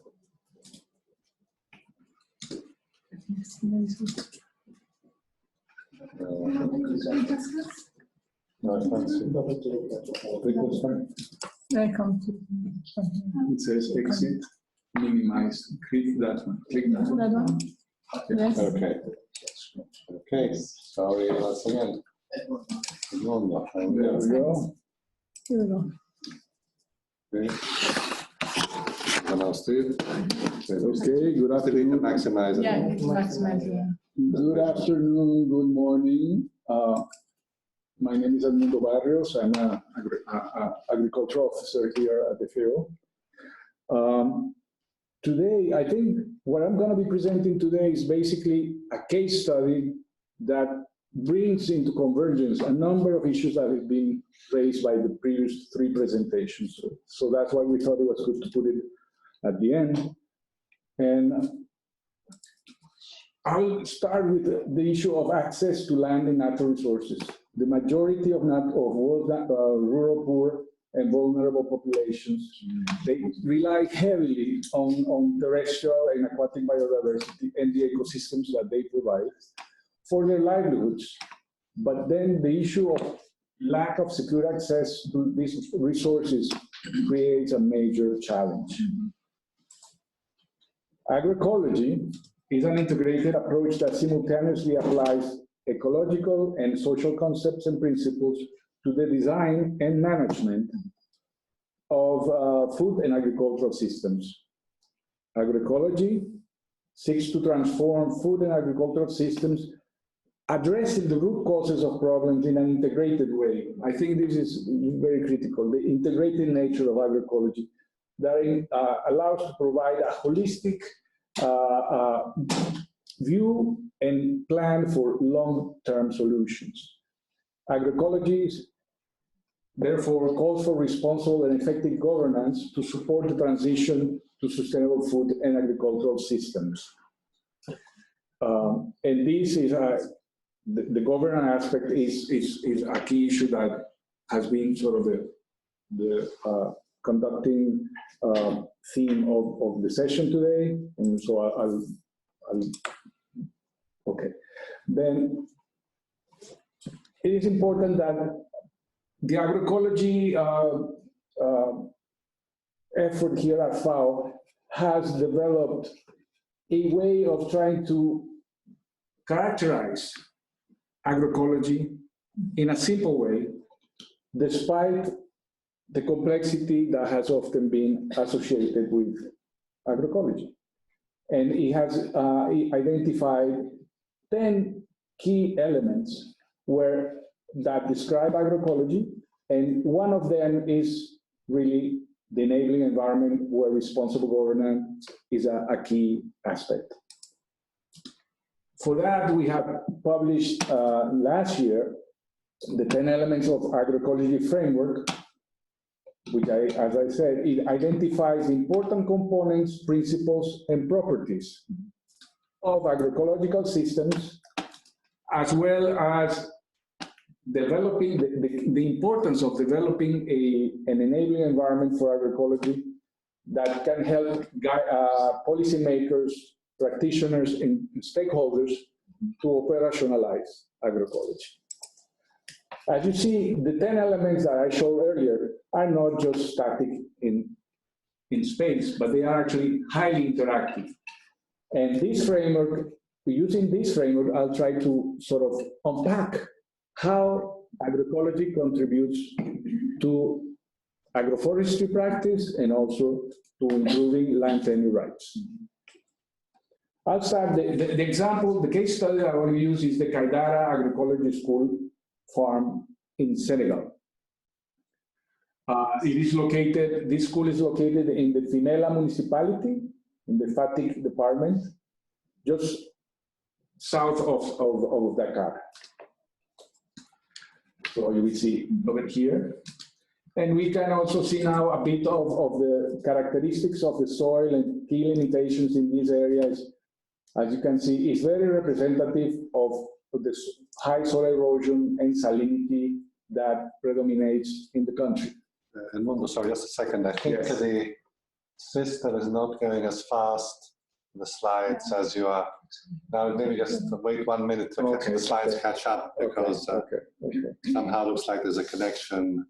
No, I can't see. Click this one. I come to. It says exit, minimize, click that one, click that one. That one? Yes. Okay. Okay, sorry once again. No, There we go. Here we go. Okay. Someone else do it? Okay, good I think to afternoon. maximize it. Yeah, it's maximizing. Good afternoon, good morning. My name is Edmundo Barrios. I'm an agricultural officer here at the field. Today, I think what I'm going to be presenting today is basically a case study that brings into convergence a number of issues that have been raised by the previous three presentations. So that's why we thought it was good to put it at the end. And I'll start with the issue of access to land and natural resources. The majority of rural poor and vulnerable populations, they rely heavily on terrestrial and aquatic biodiversity and the ecosystems that they provide for their livelihoods. But then the issue of lack of secure access to these resources creates a major challenge. Agroecology is an integrated approach that simultaneously applies ecological and social concepts and principles to the design and management of food and agricultural systems. Agroecology seeks to transform food and agricultural systems, addressing the root causes of problems in an integrated way. I think this is very critical, the integrated nature of agroecology that allows to provide a holistic view and plan for long-term solutions. Agroecology therefore calls for responsible and effective governance to support the transition to sustainable food and agricultural systems. And this is the governance aspect is a key issue that has been sort of the conducting theme of the session today. And so I'll okay. Then it is important that the agroecology effort here at FAO has developed a way of trying to characterize agroecology in a simple way, despite the complexity that has often been associated with agroecology. And it has identified 10 key elements that describe agroecology, and one of them is really the enabling environment where responsible governance is a key aspect. For that, we have published last year the 10 elements of agroecology framework, which, as I said, it identifies important components, principles, and properties of agroecological systems, as well as developing the importance of developing an enabling environment for agroecology that can help guide, policymakers practitioners and stakeholders to operationalize agroecology. As you see, the 10 elements that I showed earlier are not just static in space, but they are actually highly interactive. And this framework, using this framework, I'll try to sort of unpack how agroecology contributes to agroforestry practice and also to improving land tenure rights. I'll start the example, the case study I want to use is the Kaidara Agroecology School farm in Senegal. This school is located in the Finela municipality, in the Fatick department, just south of Dakar. So you will see over here. And we can also see now a bit of the characteristics of the soil and key limitations in these areas. As you can see, it's very representative of the high soil erosion and salinity that predominates in the country. And Mundo, sorry, just a second. I think the system is not going as fast, the slides, as you are. Now, maybe just wait 1 minute to the slides catch up, because somehow looks like there's a connection.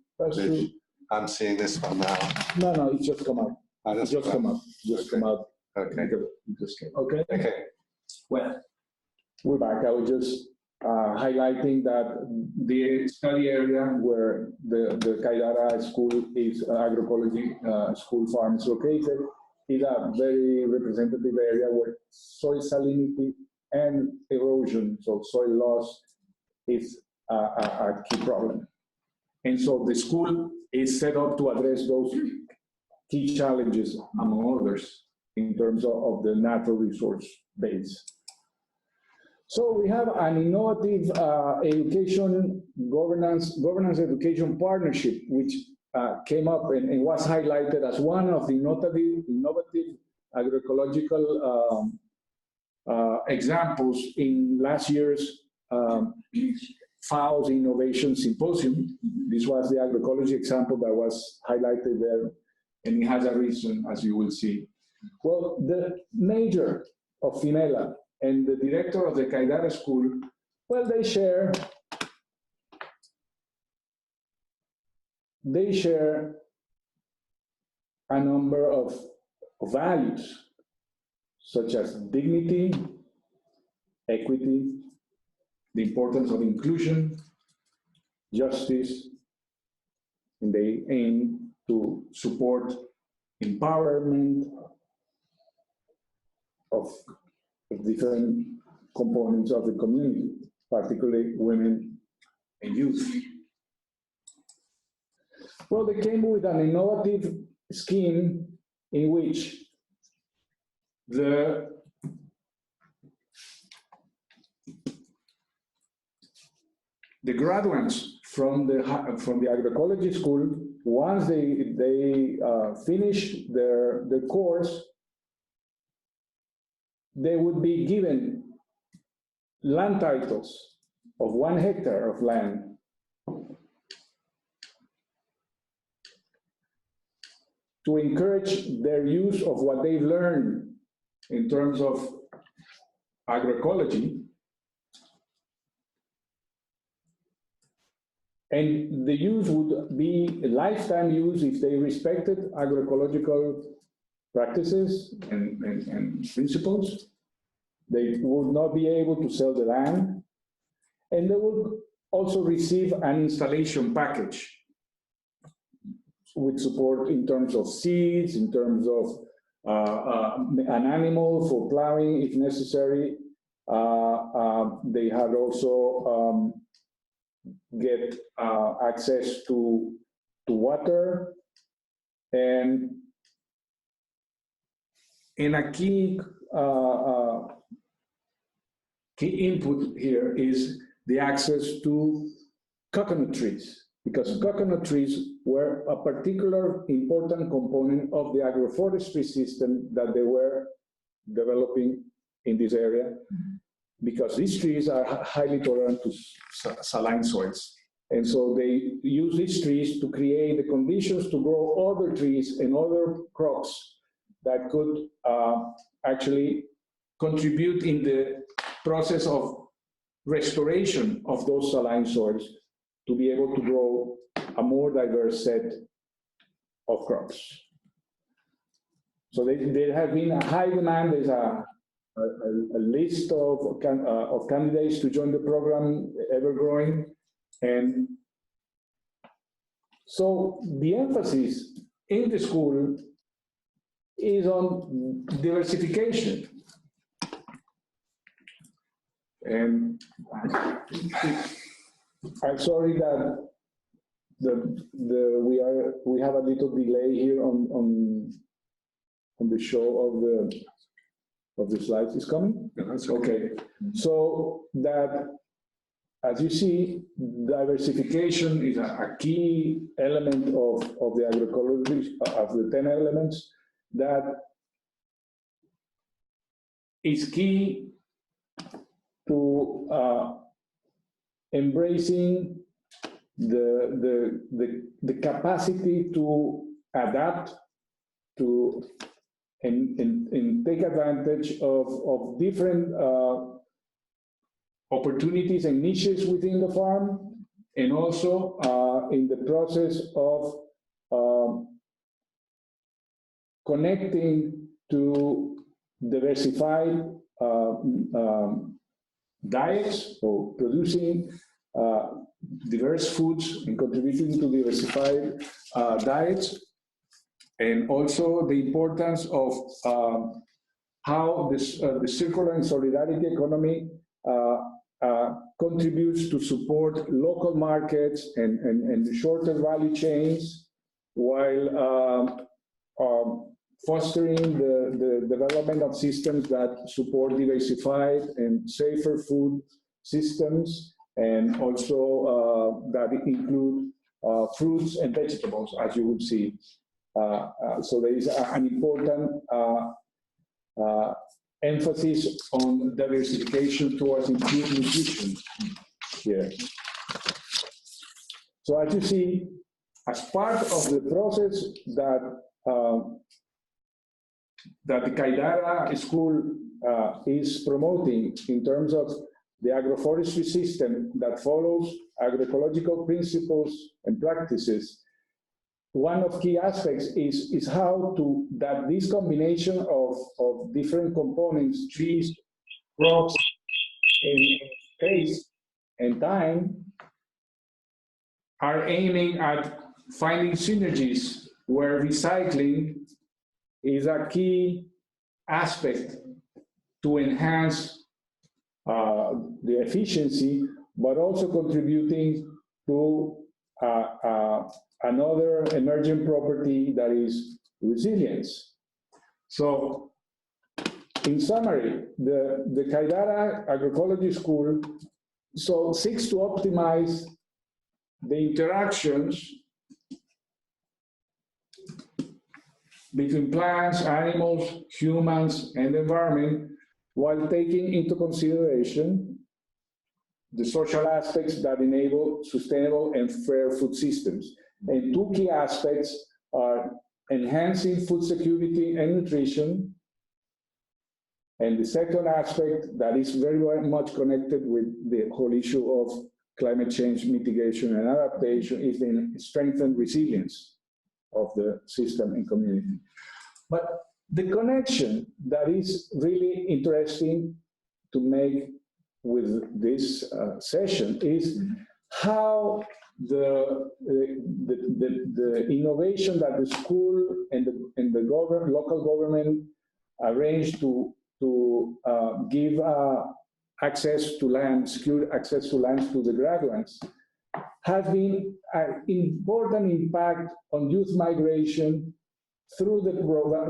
I'm seeing this one now. No, it just come out. It just come out. Just come out. Okay. Okay. Okay. Well, we're back. I was just highlighting that the study area where the Kaidara school is agroecology school farm is located is a very representative area where soil salinity and erosion, so soil loss, is a key problem. And so the school is set up to address those key challenges, among others, in terms of the natural resource base. So we have an innovative education governance education partnership, which came up and was highlighted as one of the innovative agroecological examples in last year's FAO's Innovation Symposium. This was the agroecology example that was highlighted there, and it has a reason, as you will see. Well, the major of Finela and the director of the Kaidara school, well, they share a number of values, such as dignity, equity, the importance of inclusion, justice, and they aim to support empowerment of different components of the community, particularly women and youth. Well, they came with an innovative scheme in which the graduates from the agroecology school, once they finish their course, they would be given land titles of 1 hectare of land to encourage their use of what they've learned in terms of agroecology. And the use would be a lifetime use if they respected agroecological practices and principles. They would not be able to sell the land. And they would also receive an installation package with support in terms of seeds, in terms of an animal for plowing if necessary. They had also get access to water, and a key input here is the access to coconut trees, because coconut trees were a particular important component of the agroforestry system that they were developing in this area, because these trees are highly tolerant to saline soils. And so they use these trees to create the conditions to grow other trees and other crops that could actually contribute in the process of restoration of those saline soils to be able to grow a more diverse set of crops. So there has been a high demand. There's a list of candidates to join the program, ever growing. And so the emphasis in the school is on diversification. And I'm sorry that we have a little delay here on the show of the slides. Is coming? Yeah, that's okay. So that, as you see, diversification is a key element of the agroecology, of the 10 elements, that is key to embracing the capacity to adapt to and take advantage of different opportunities and niches within the farm, and also in the process of connecting to diversified diets, or producing diverse foods and contributing to diversified diets, and also the importance of how the circular and solidarity economy contributes to support local markets and shorter value chains, while fostering the development of systems that support diversified and safer food systems, and also that include fruits and vegetables, as you would see. So there is an important emphasis on diversification towards improved nutrition here. So as you see, as part of the process that the Kaidara School is promoting in terms of the agroforestry system that follows agroecological principles and practices, one of key aspects is how that this combination of different components, trees, crops, and space and time, are aiming at finding synergies where recycling is a key aspect to enhance the efficiency, but also contributing to another emerging property, that is resilience. So, in summary, the Kaidara Agroecology School seeks to optimize the interactions between plants, animals, humans, and the environment, while taking into consideration the social aspects that enable sustainable and fair food systems. And two key aspects are enhancing food security and nutrition, and the second aspect that is very much connected with the whole issue of climate change mitigation and adaptation is the strengthened resilience of the system and community. But the connection that is really interesting to make with this session is how the innovation that the school and the local government arranged to give access to land, secure access to lands to the graduates, has been an important impact on youth migration through the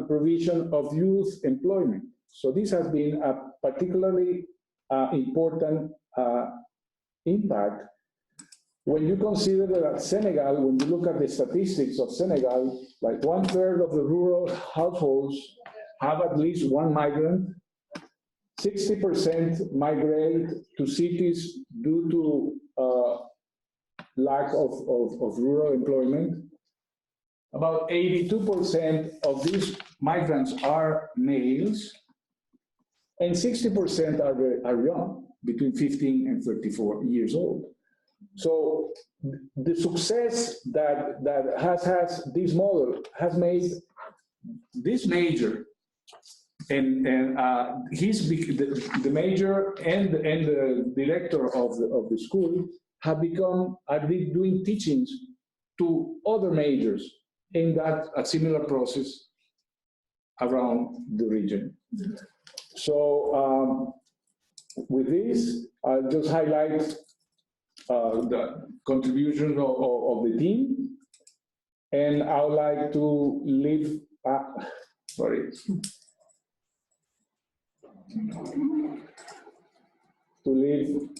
provision of youth employment. So this has been a particularly important impact when you consider that Senegal, when you look at the statistics of Senegal, like 1/3 of the rural households have at least one migrant. 60% migrate to cities due to lack of rural employment. About 82% of these migrants are males, and 60% are young, between 15 and 34 years old. So the success that has this model has made this major and he's the major and the director of the school are doing teachings to other majors in a similar process around the region. So with this, I'll just highlight the contributions of the team, and I would like to leave,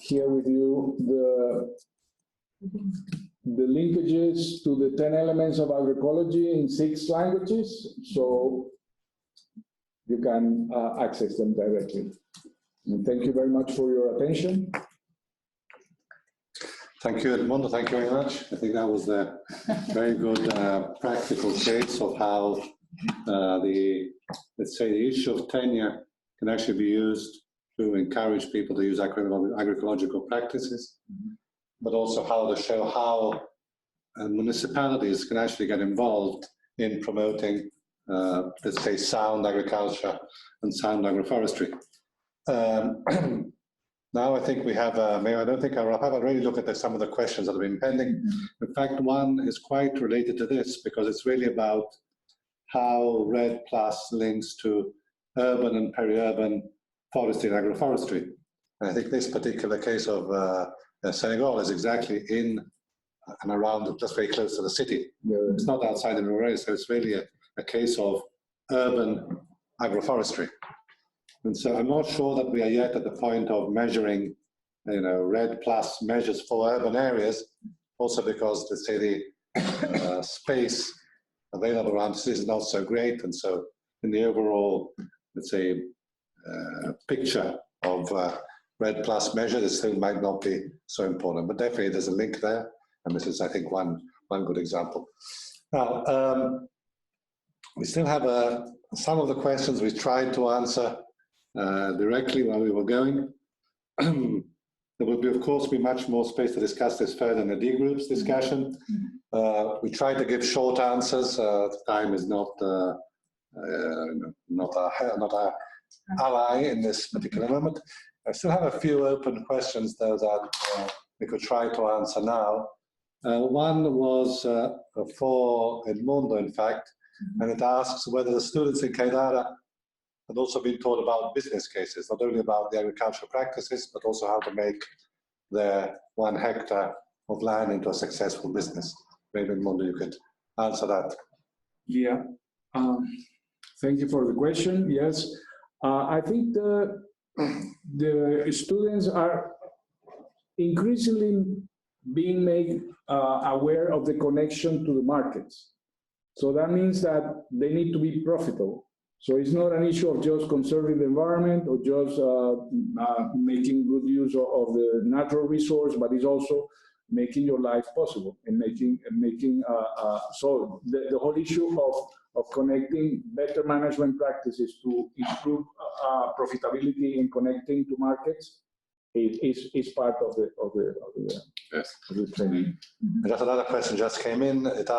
here with you the linkages to the 10 elements of agroecology in 6 languages, so you can access them directly. And thank you very much for your attention. Thank you, Edmundo. Thank you very much. I think that was a very good practical case of how let's say, the issue of tenure can actually be used to encourage people to use agroecological practices, but also how to show how municipalities can actually get involved in promoting, let's say, sound agriculture and sound agroforestry. Now I think we have, maybe I don't think I'll already look at some of the questions that have been pending. In fact, one is quite related to this because it's really about how REDD+ links to urban and peri-urban forestry and agroforestry. And I think this particular case of Senegal is exactly in and around, just very close to the city. Yeah. It's not outside the rural area, so it's really a case of urban agroforestry. And so I'm not sure that we are yet at the point of measuring, REDD+ measures for urban areas, also because, let's say, the space available around cities is not so great. And so in the overall, let's say, picture of REDD+ measures, it still might not be so important. But definitely there's a link there. And this is, I think, one good example. Now, we still have some of the questions we tried to answer directly while we were going. There will, of course, be much more space to discuss this further in the D groups discussion. We tried to give short answers. Time is not our ally in this particular moment. I still have a few open questions, though, that we could try to answer now. One was for Edmundo, in fact, and it asks whether the students in Caidara had also been taught about business cases, not only about the agricultural practices, but also how to make their 1 hectare of land into a successful business. Maybe, Edmundo, you could answer that. Yeah, thank you for the question. Yes, I think the students are increasingly being made aware of the connection to the markets. So that means that they need to be profitable. So it's not an issue of just conserving the environment or just making good use of the natural resource, but it's also making your life possible and so the whole issue of connecting better management practices to improve profitability and connecting to markets is part of the training. Just another question just came in. It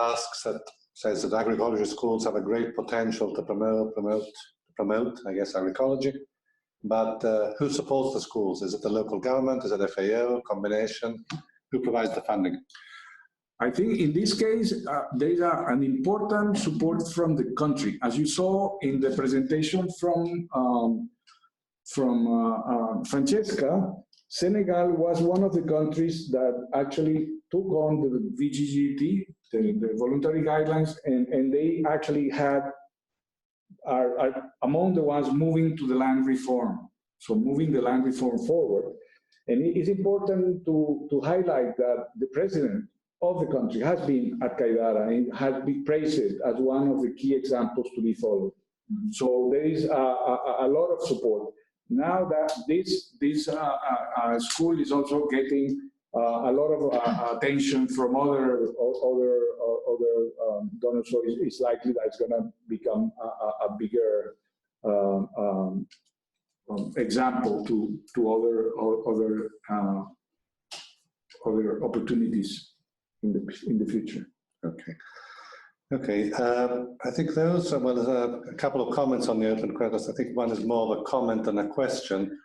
says that agroecology schools have a great potential to promote, I guess, agroecology. But who supports the schools? Is it the local government? Is it FAO? Combination? Who provides the funding? I think in this case, there is an important support from the country. As you saw in the presentation from Francesca, Senegal was one of the countries that actually took on the VGGT, the Voluntary Guidelines, and they actually are among the ones moving to the land reform. So moving the land reform forward. And it is important to highlight that the president of the country has been at Caidara and has been praised as one of the key examples to be followed. So there is a lot of support. Now that this school is also getting a lot of attention from other donors, so it's likely that it's going to become a bigger example to other opportunities in the future. Okay. Okay, I think those, well, there's a couple of comments on the open questions. I think one is more of a comment than a question.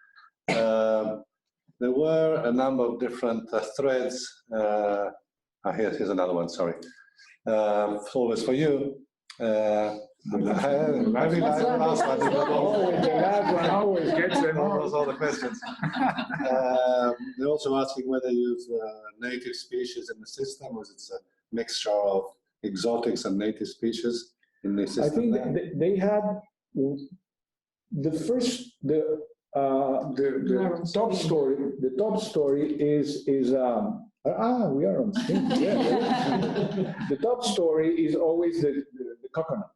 There were a number of different threads. Here's another one, sorry. Always for you. The last one always gets them. Those are the questions. They're also asking whether you use native species in the system, or is it a mixture of exotics and native species in the system? I think they had the top story. The top story is we are on screen. Yeah. The top story is always the coconut,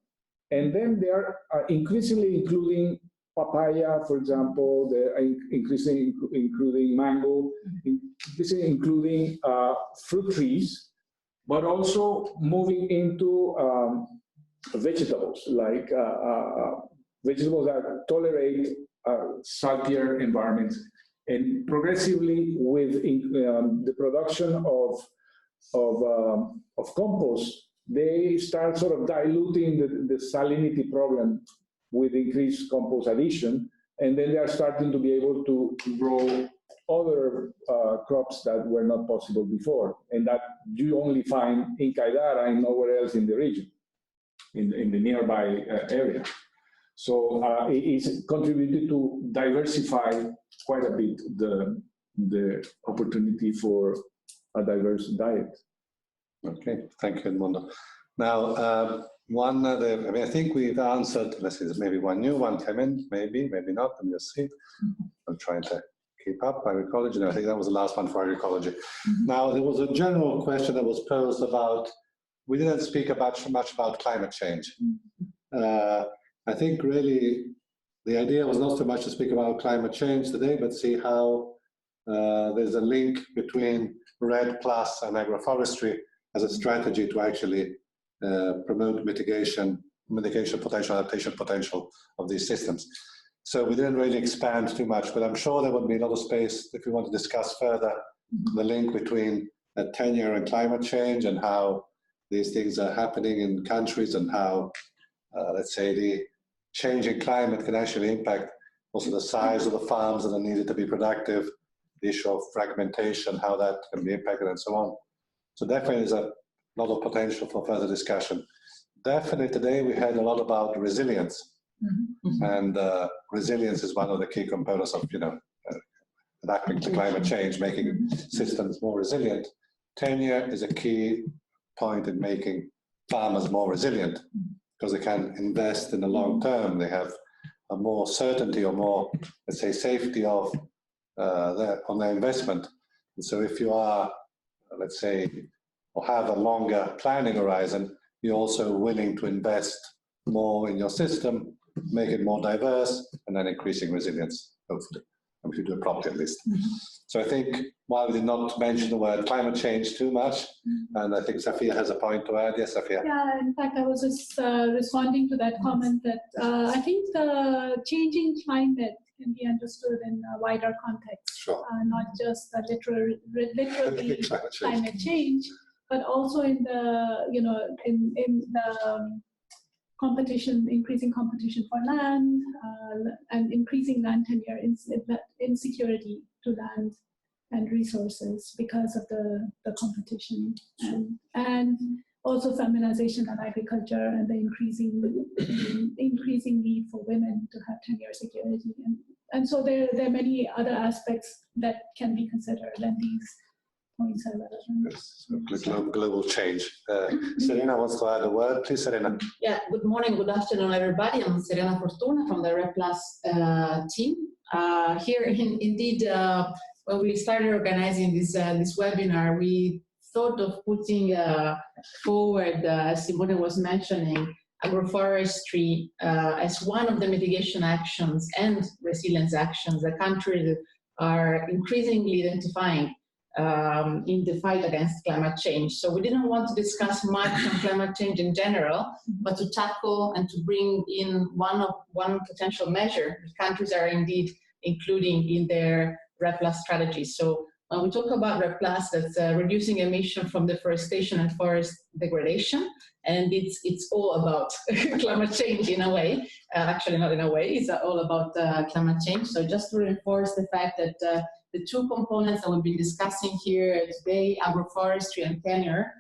and then they are increasingly including papaya, for example. They're increasingly including mango, increasingly including fruit trees, but also moving into vegetables, like vegetables that tolerate saltier environments. And progressively, with the production of compost, they start sort of diluting the salinity problem with increased compost addition, and then they are starting to be able to grow other crops that were not possible before, and that you only find in Caidara and nowhere else in the region, in the nearby area. So it's contributed to diversify quite a bit the opportunity for a diverse diet. Okay, thank you, Edmundo. Now, one other, I think we've answered, let's see, there's maybe one new one came in, maybe not, let me just see. I'm trying to keep up. Agroecology, no, I think that was the last one for agroecology. Now, there was a general question that was posed about, we didn't speak much about climate change. I think really the idea was not so much to speak about climate change today, but see how there's a link between REDD+ and agroforestry as a strategy to actually promote mitigation potential, adaptation potential of these systems. So we didn't really expand too much, but I'm sure there would be a lot of space if we want to discuss further the link between tenure and climate change, and how these things are happening in countries, and how, let's say, the changing climate can actually impact also the size of the farms that are needed to be productive, the issue of fragmentation, how that can be impacted, and so on. So definitely there's a lot of potential for further discussion. Definitely today we heard a lot about resilience, and resilience is one of the key components of, adapting to climate change, making systems more resilient. Tenure is a key point in making farmers more resilient, because they can invest in the long term. They have a more certainty, or more, let's say, safety of on their investment. And so if you are, let's say, or have a longer planning horizon, you're also willing to invest more in your system, make it more diverse, and then increasing resilience, hopefully, if you do it properly at least. So I think, while we did not mention the word climate change too much, and I think Safia has a point to add. Yes, Safia? Yeah, in fact, I was just responding to that comment that I think the changing climate can be understood in a wider context, Sure. Not just literally climate change, but also in the, in the competition, increasing competition for land, and increasing land tenure, insecurity to land and resources because of the competition, and also feminization of agriculture, and the increasing need for women to have tenure security, and so there are many other aspects that can be considered, and these points are relevant. Yes, global change. Serena wants to add a word. Please, Serena. Yeah, good morning, good afternoon, everybody. I'm Serena Fortuna from the REDD+ team. Here, indeed, when we started organizing this webinar, we thought of putting forward, as Simone was mentioning, agroforestry as one of the mitigation actions and resilience actions that countries are increasingly identifying in the fight against climate change. So we didn't want to discuss much on climate change in general, but to tackle and to bring in one potential measure that countries are indeed including in their REPLAS strategy. So when we talk about REPLAS, that's reducing emission from deforestation and forest degradation, and it's all about climate change in a way. Actually, not in a way, it's all about climate change. So just to reinforce the fact that the two components that we've been discussing here today, agroforestry and tenure,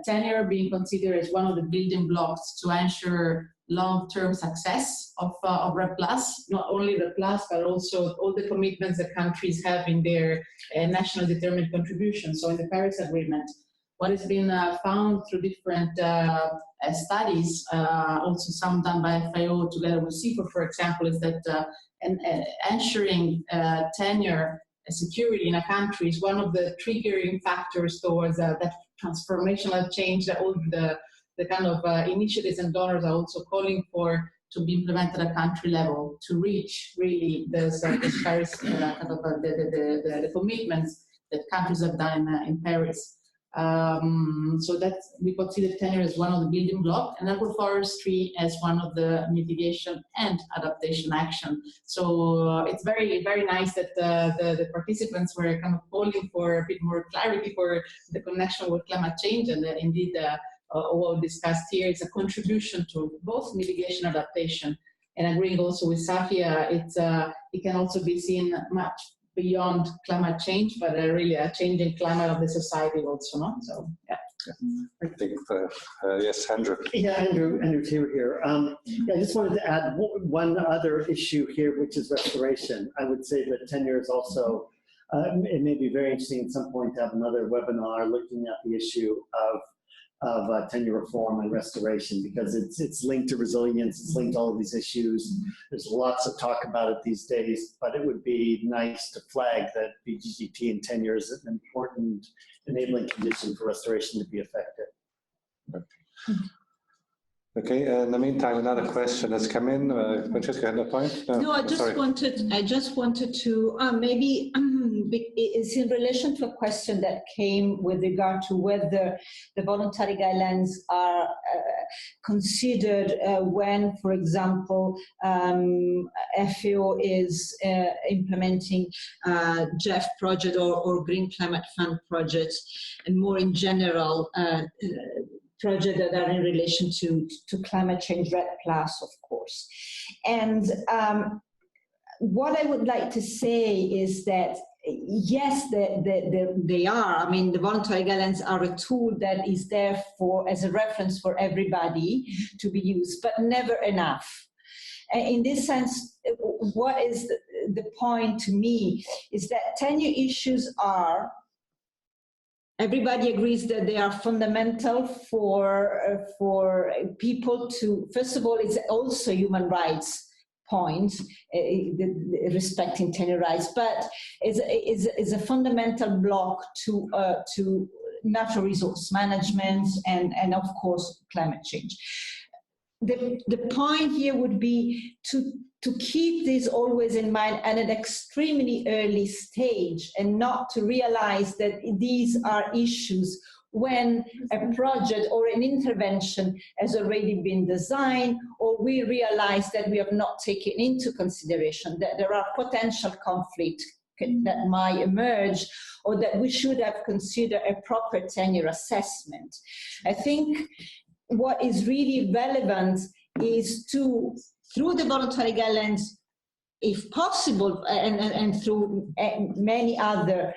tenure being considered as one of the building blocks to ensure long-term success of REPLAS, not only REPLAS, but also all the commitments that countries have in their national determined contributions. So in the Paris Agreement, what has been found through different studies, also some done by FAO together with CIFO, for example, is that ensuring tenure security in a country is one of the triggering factors towards that transformational change that all the kind of initiatives and donors are also calling for to be implemented at country level to reach really this Paris kind of the commitments that countries have done in Paris. So that we consider tenure as one of the building blocks, and agroforestry as one of the mitigation and adaptation action. So it's very, very nice that the participants were kind of calling for a bit more clarity for the connection with climate change, and indeed what we discussed here is a contribution to both mitigation and adaptation. And agreeing also with Safia, it can also be seen much beyond climate change, but really a changing climate of the society also, no? So, yeah. I think, yes, Andrew. Yeah, Andrew Taylor here. Yeah, I just wanted to add one other issue here, which is restoration. I would say that tenure is also, it may be very interesting at some point to have another webinar looking at the issue of tenure reform and restoration, because it's linked to resilience, it's linked to all of these issues. There's lots of talk about it these days, but it would be nice to flag that BGGT and tenure is an important enabling condition for restoration to be effective. Okay, in the meantime, another question has come in. Francesca, had a point? No, I just wanted to maybe it's in relation to a question that came with regard to whether the voluntary guidelines are considered when, for example, FAO is implementing GEF project or Green Climate Fund projects, and more in general, projects that are in relation to climate change, REPLAS, of course. And what I would like to say is that, yes, they are. I mean, the voluntary guidelines are a tool that is there as a reference for everybody to be used, but never enough. In this sense, what is the point to me is that tenure issues are, everybody agrees that they are fundamental for people to, first of all, it's also human rights point, respecting tenure rights, but is a fundamental block to natural resource management and of course climate change. The point here would be to keep this always in mind at an extremely early stage, and not to realize that these are issues when a project or an intervention has already been designed, or we realize that we have not taken into consideration that there are potential conflicts that might emerge, or that we should have considered a proper tenure assessment. I think what is really relevant is to, through the voluntary guidelines, if possible, and through many other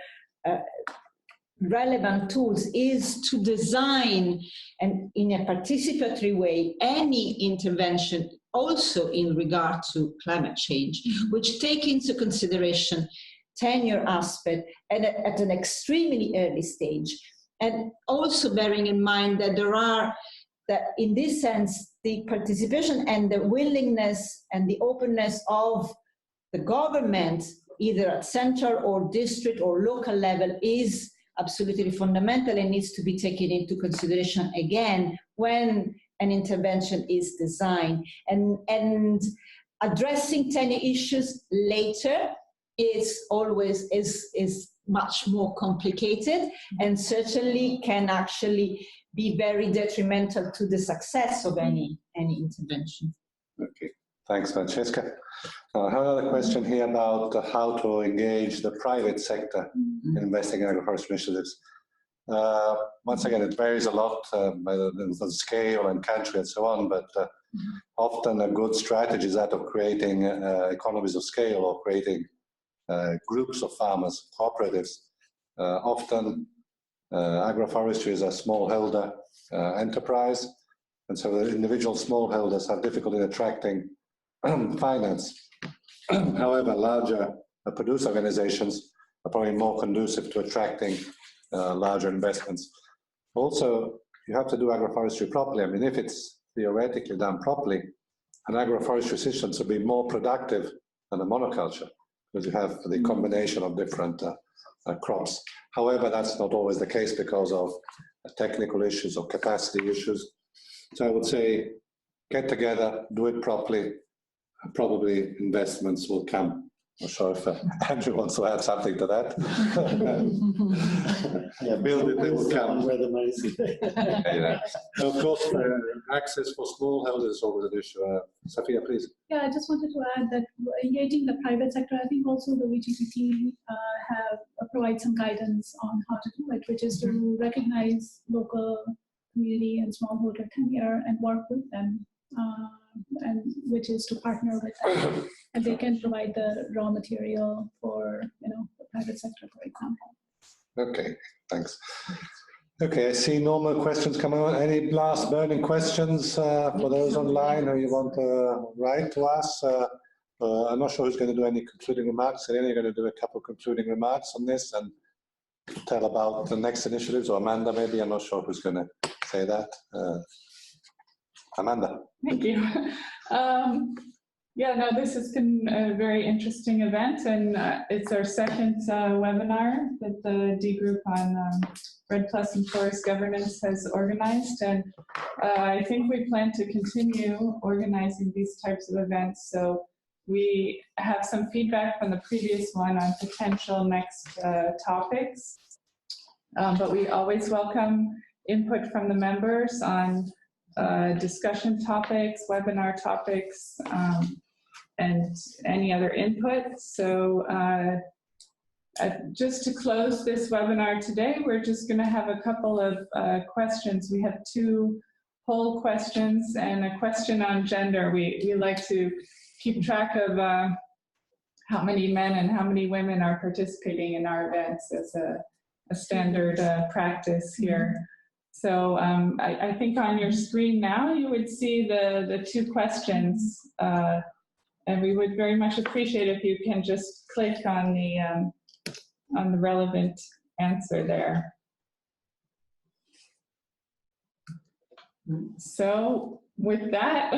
relevant tools, is to design, and in a participatory way, any intervention also in regard to climate change, which take into consideration tenure aspect and at an extremely early stage. And also bearing in mind that that in this sense, the participation and the willingness and the openness of the government, either at central or district or local level, is absolutely fundamental and needs to be taken into consideration again when an intervention is designed. And addressing tenure issues later is always much more complicated, and certainly can actually be very detrimental to the success of any intervention. Okay, thanks, Francesca. I have another question here about how to engage the private sector in investing in agroforestry initiatives. Once again, it varies a lot by the scale and country and so on, but often a good strategy is that of creating economies of scale or creating groups of farmers, cooperatives. Often agroforestry is a smallholder enterprise, and so the individual smallholders have difficulty in attracting finance. However, larger producer organizations are probably more conducive to attracting larger investments. Also, you have to do agroforestry properly. I mean, if it's theoretically done properly, an agroforestry system will be more productive than a monoculture, because you have the combination of different crops. However, that's not always the case because of technical issues or capacity issues. So I would say, get together, do it properly, and probably investments will come. I'm not sure if Andrew wants to add something to that. Yeah, build it, it will come. Where the money's Yeah. Of course, access for smallholders is always an issue. Sophia, please. Yeah, I just wanted to add that engaging the private sector, I think also the VGPT have provide some guidance on how to do it, which is to recognize local community and smallholder tenure and work with them, and which is to partner with them, and they can provide the raw material for the private sector, for example. Okay, thanks. Okay, I see no more questions coming on. Any last burning questions for those online who you want to write to us? I'm not sure who's going to do any concluding remarks. Elena, you're going to do a couple of concluding remarks on this and tell about the next initiatives, or Amanda maybe. I'm not sure who's going to say that. Amanda. Thank you. Yeah, no, this has been a very interesting event, and it's our second webinar that the D Group on REDD+ and Forest Governance has organized, and I think we plan to continue organizing these types of events. So we have some feedback from the previous one on potential next topics, but we always welcome input from the members on discussion topics, webinar topics, and any other input. So just to close this webinar today, we're just going to have a couple of questions. We have 2 poll questions and a question on gender. We like to keep track of how many men and how many women are participating in our events as a standard practice here. So I think on your screen now you would see the 2 questions, and we would very much appreciate if you can just click on the relevant answer there. So with that,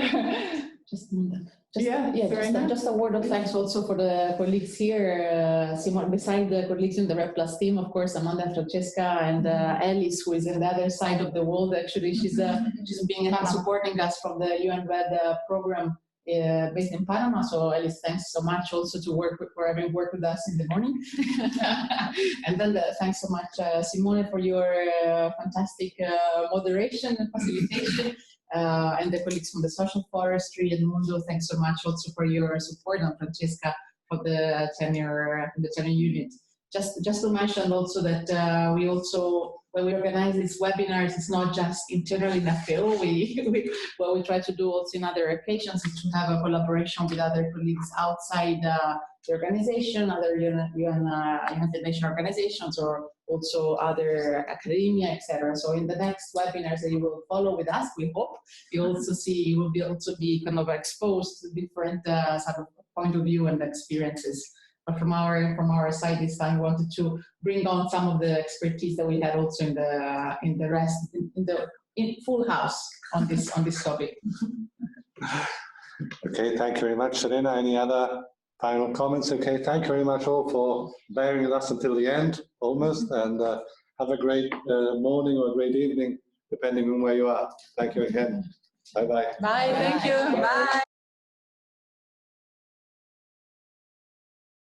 Just a word of thanks also for the colleagues here. Simone, beside the colleagues in the REDD+ team, of course, Amanda and Francesca and Alice, who is on the other side of the world. Actually, she's being supporting us from the UN REDD program based in Panama. So Alice, thanks so much also for having worked with us in the morning. And then thanks so much, Simone, for your fantastic moderation and facilitation. And the colleagues from the social forestry and Mundo, thanks so much also for your support, and Francesca for the tenure unit. Just to mention also that we also, when we organize these webinars, it's not just internally in AFEO. What we try to do also in other occasions is to have a collaboration with other colleagues outside the organization, other United Nations organizations, or also other academia, etc. So in the next webinars that you will follow with us, we hope you will also be kind of exposed to different sort of point of view and experiences. But from our side this time, we wanted to bring on some of the expertise that we had also in the full house on this topic. Okay, thank you very much, Serena. Any other final comments? Okay, thank you very much all for bearing with us until the end, almost, and have a great morning or a great evening, depending on where you are. Thank you again. Bye-bye. Bye, thank you. Bye.